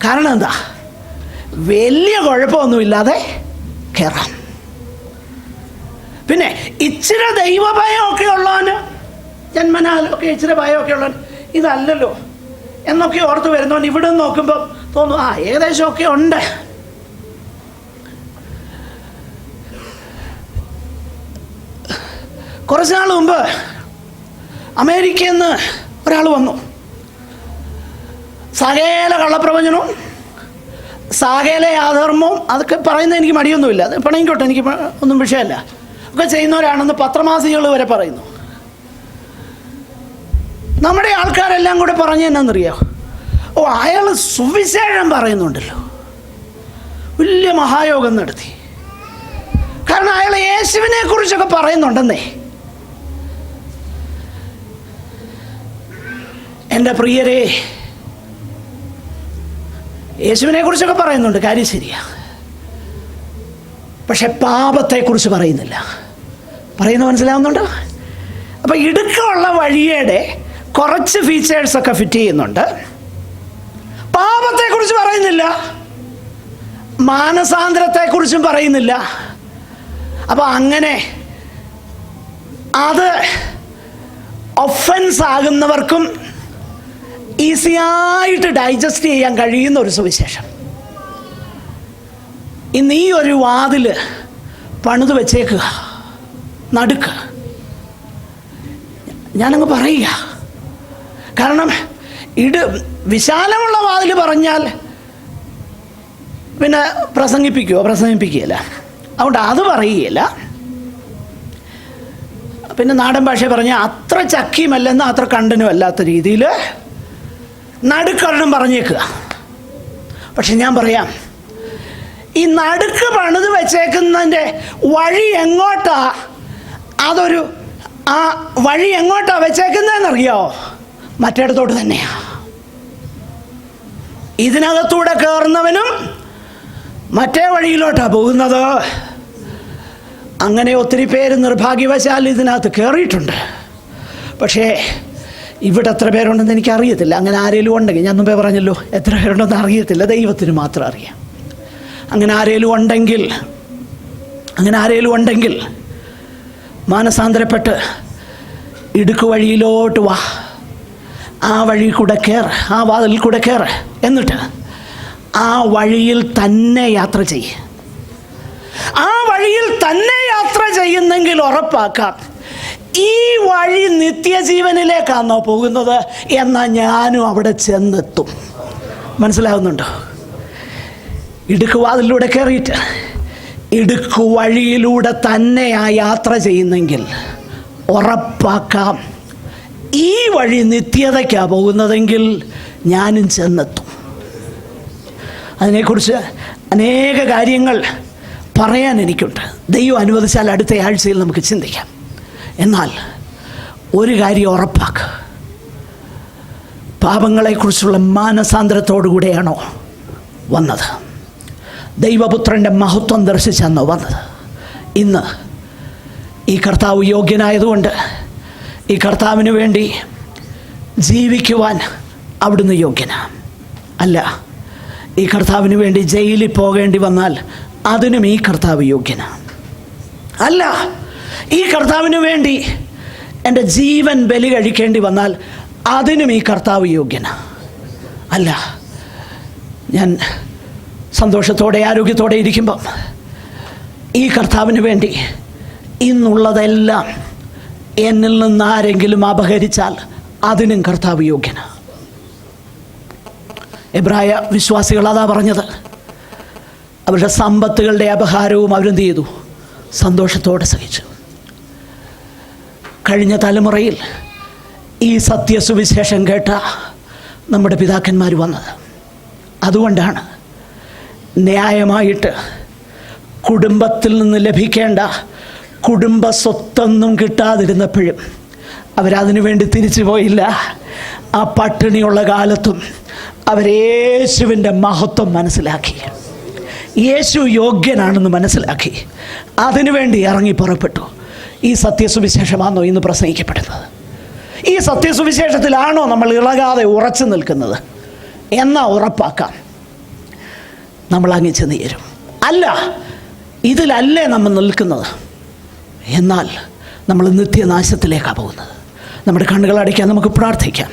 കാരണം എന്താ? വലിയ കുഴപ്പമൊന്നുമില്ലാതെ കയറാം. പിന്നെ ഇച്ചിരി ദൈവഭയമൊക്കെ ഉള്ളവന്, ജന്മനാലൊക്കെ ഇച്ചിരി ഭയമൊക്കെ ഉള്ളവൻ ഇതല്ലല്ലോ എന്നൊക്കെ ഓർത്ത് വരുന്നവൻ ഇവിടെ നിന്ന് നോക്കുമ്പോൾ തോന്നും ഏകദേശമൊക്കെ ഉണ്ട്. കുറച്ച് നാൾ മുമ്പ് അമേരിക്കയിൽ നിന്ന് ഒരാൾ വന്നു. സകല കള്ളപ്രവചനവും സകല അധർമ്മവും അതൊക്കെ പറയുന്നത് എനിക്ക് മടിയൊന്നുമില്ല, അത് പണിയിക്കോട്ടെ, എനിക്ക് ഒന്നും വിഷയമല്ല, ഒക്കെ ചെയ്യുന്നവരാണെന്ന് പത്രമാസികൾ വരെ പറയുന്നു. നമ്മുടെ ആൾക്കാരെല്ലാം കൂടെ പറഞ്ഞു എന്നറിയോ? അയാൾ സുവിശേഷം പറയുന്നുണ്ടല്ലോ, വലിയ മഹായോഗം നടത്തി. കാരണം അയാൾ യേശുവിനെ കുറിച്ചൊക്കെ പറയുന്നുണ്ടെന്നേ. എൻ്റെ പ്രിയരെ, യേശുവിനെ കുറിച്ചൊക്കെ പറയുന്നുണ്ട്, കാര്യം ശരിയാ. പക്ഷെ പാപത്തെക്കുറിച്ച് പറയുന്നില്ല. പറയുന്നത് മനസ്സിലാവുന്നുണ്ടോ? അപ്പം ഇടുക്കമുള്ള വഴിയുടെ കുറച്ച് ഫീച്ചേഴ്സൊക്കെ ഫിറ്റ് ചെയ്യുന്നുണ്ട്, പാപത്തെക്കുറിച്ച് പറയുന്നില്ല, മാനസാന്തരത്തെക്കുറിച്ചും പറയുന്നില്ല. അപ്പം അങ്ങനെ അത് ഒഫൻസ് ആകുന്നവർക്കും ഈസിയായിട്ട് ഡൈജസ്റ്റ് ചെയ്യാൻ കഴിയുന്ന ഒരു സുവിശേഷം. ഇന്ന് ഈ ഒരു വാതിൽ പണിത് വെച്ചേക്കുക, നടുക്ക്. ഞാനങ്ങ് പറയുക, കാരണം വിശാലമുള്ള വാതിൽ പറഞ്ഞാൽ പിന്നെ പ്രസംഗിപ്പിക്കുകയില്ല. അതുകൊണ്ട് അത് പറയുകയില്ല. പിന്നെ നാടൻ ഭാഷ പറഞ്ഞാൽ അത്ര ചക്കിയുമല്ലെന്ന് അത്ര കണ്ടനും അല്ലാത്ത രീതിയിൽ നടുക്കൊരെണ്ണം പറഞ്ഞേക്കുക. പക്ഷെ ഞാൻ പറയാം, ഈ നടുക്ക് പണിത് വെച്ചേക്കുന്നതിൻ്റെ വഴി എങ്ങോട്ടാ? ആ വഴി എങ്ങോട്ടാ വെച്ചേക്കുന്നതെന്നറിയോ? മറ്റേടത്തോട്ട് തന്നെയാ. ഇതിനകത്തൂടെ കയറുന്നവനും മറ്റേ വഴിയിലോട്ടാ പോകുന്നത്. അങ്ങനെ ഒത്തിരി പേര് നിർഭാഗ്യവശാൽ ഇതിനകത്ത് കയറിയിട്ടുണ്ട്. പക്ഷേ ഇവിടെ എത്ര പേരുണ്ടെന്ന് എനിക്കറിയത്തില്ല. അങ്ങനെ ആരെങ്കിലും ഉണ്ടെങ്കിൽ, ഞാൻ മുമ്പേ പറഞ്ഞല്ലോ എത്ര പേരുണ്ടെന്ന് അറിയത്തില്ല, ദൈവത്തിന് മാത്രം അറിയാം. അങ്ങനെ ആരെങ്കിലും ഉണ്ടെങ്കിൽ മാനസാന്തരപ്പെട്ട് ഇടുക്ക് വഴിയിലോട്ട് വാ, ആ വഴി കൂടെ കയറ്, ആ വാതിൽ കൂടെ കയറ്, എന്നിട്ട് ആ വഴിയിൽ തന്നെ യാത്ര ചെയ്യ്. ആ വഴിയിൽ തന്നെ യാത്ര ചെയ്യുന്നെങ്കിൽ ഉറപ്പാക്കാം, ഈ വഴി നിത്യജീവനിലേക്കാണോ പോകുന്നത് എന്നാൽ ഞാനും അവിടെ ചെന്നെത്തും. മനസ്സിലാകുന്നുണ്ടോ? ഇടുക്ക് വാതിലൂടെ കയറിയിട്ട് ഇടുക്ക് വഴിയിലൂടെ തന്നെ ആ യാത്ര ചെയ്യുന്നെങ്കിൽ ഉറപ്പാക്കാം, ഈ വഴി നിത്യതയ്ക്കാണ് പോകുന്നതെങ്കിൽ ഞാനും ചെന്നെത്തും. അതിനെക്കുറിച്ച് അനേക കാര്യങ്ങൾ പറയാൻ എനിക്കുണ്ട്. ദൈവം അനുവദിച്ചാൽ അടുത്ത ആഴ്ചയിൽ നമുക്ക് ചിന്തിക്കാം. എന്നാൽ ഒരു കാര്യം ഉറപ്പാക്കുക, പാപങ്ങളെക്കുറിച്ചുള്ള മാനസാന്തരത്തോടുകൂടെയാണോ വന്നത്? ദൈവപുത്രൻ്റെ മഹത്വം ദർശിച്ചെന്നോ വന്നത്? ഇന്ന് ഈ കർത്താവ് യോഗ്യനായതുകൊണ്ട് ഈ കർത്താവിന് വേണ്ടി ജീവിക്കുവാൻ അവിടുന്ന് യോഗ്യനാണ്? അല്ല, ഈ കർത്താവിന് വേണ്ടി ജയിലിൽ പോകേണ്ടി വന്നാൽ അതിനും ഈ കർത്താവ് യോഗ്യനാണ്? അല്ല, ഈ കർത്താവിന് വേണ്ടി എൻ്റെ ജീവൻ ബലി കഴിക്കേണ്ടി വന്നാൽ അതിനും ഈ കർത്താവ് യോഗ്യനാണ്? അല്ല, ഞാൻ സന്തോഷത്തോടെ ആരോഗ്യത്തോടെ ഇരിക്കുമ്പം ഈ കർത്താവിന് വേണ്ടി ഇന്നുള്ളതെല്ലാം എന്നിൽ നിന്ന് ആരെങ്കിലും അപഹരിച്ചാൽ അതിനും കർത്താവ് യോഗ്യനാണ്. എബ്രായ വിശ്വാസികൾ അതാ പറഞ്ഞത്. അവരുടെ സമ്പത്തുകളുടെ അപഹാരവും അവരെന്ത് ചെയ്തു? സന്തോഷത്തോടെ സഹിച്ചു. കഴിഞ്ഞ തലമുറയിൽ ഈ സത്യസുവിശേഷം കേട്ട നമ്മുടെ പിതാക്കന്മാർ വന്നത്. അതുകൊണ്ടാണ് ന്യായമായിട്ട് കുടുംബത്തിൽ നിന്ന് ലഭിക്കേണ്ട കുടുംബ സ്വത്തൊന്നും കിട്ടാതിരുന്നപ്പോഴും അവരതിനു വേണ്ടി തിരിച്ചു പോയില്ല. ആ പട്ടിണിയുള്ള കാലത്തും അവരേശുവിൻ്റെ മഹത്വം മനസ്സിലാക്കി, യേശു യോഗ്യനാണെന്ന് മനസ്സിലാക്കി, അതിനുവേണ്ടി ഇറങ്ങി പുറപ്പെട്ടു. ഈ സത്യസുവിശേഷമാണോ ഇന്ന് പ്രസംഗിക്കപ്പെടുന്നത്? ഈ സത്യസുവിശേഷത്തിലാണോ നമ്മൾ ഇളകാതെ ഉറച്ചു നിൽക്കുന്നത്? എന്നാ ഉറപ്പാക്കാം, നമ്മൾ അങ്ങ് ചെന്ന് ചേരും. അല്ല, ഇതിലല്ലേ നമ്മൾ നിൽക്കുന്നത്, എന്നാൽ നമ്മൾ നിത്യനാശത്തിലേക്കാണ് പോകുന്നത്. നമ്മുടെ കണ്ണുകളടയ്ക്കാൻ നമുക്ക് പ്രാർത്ഥിക്കാം.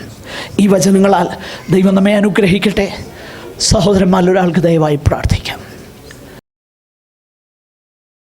ഈ വചനങ്ങളാൽ ദൈവം നമ്മെ അനുഗ്രഹിക്കട്ടെ. സഹോദരന്മാരൊരാൾക്ക് ദയവായി പ്രാർത്ഥിക്കാം.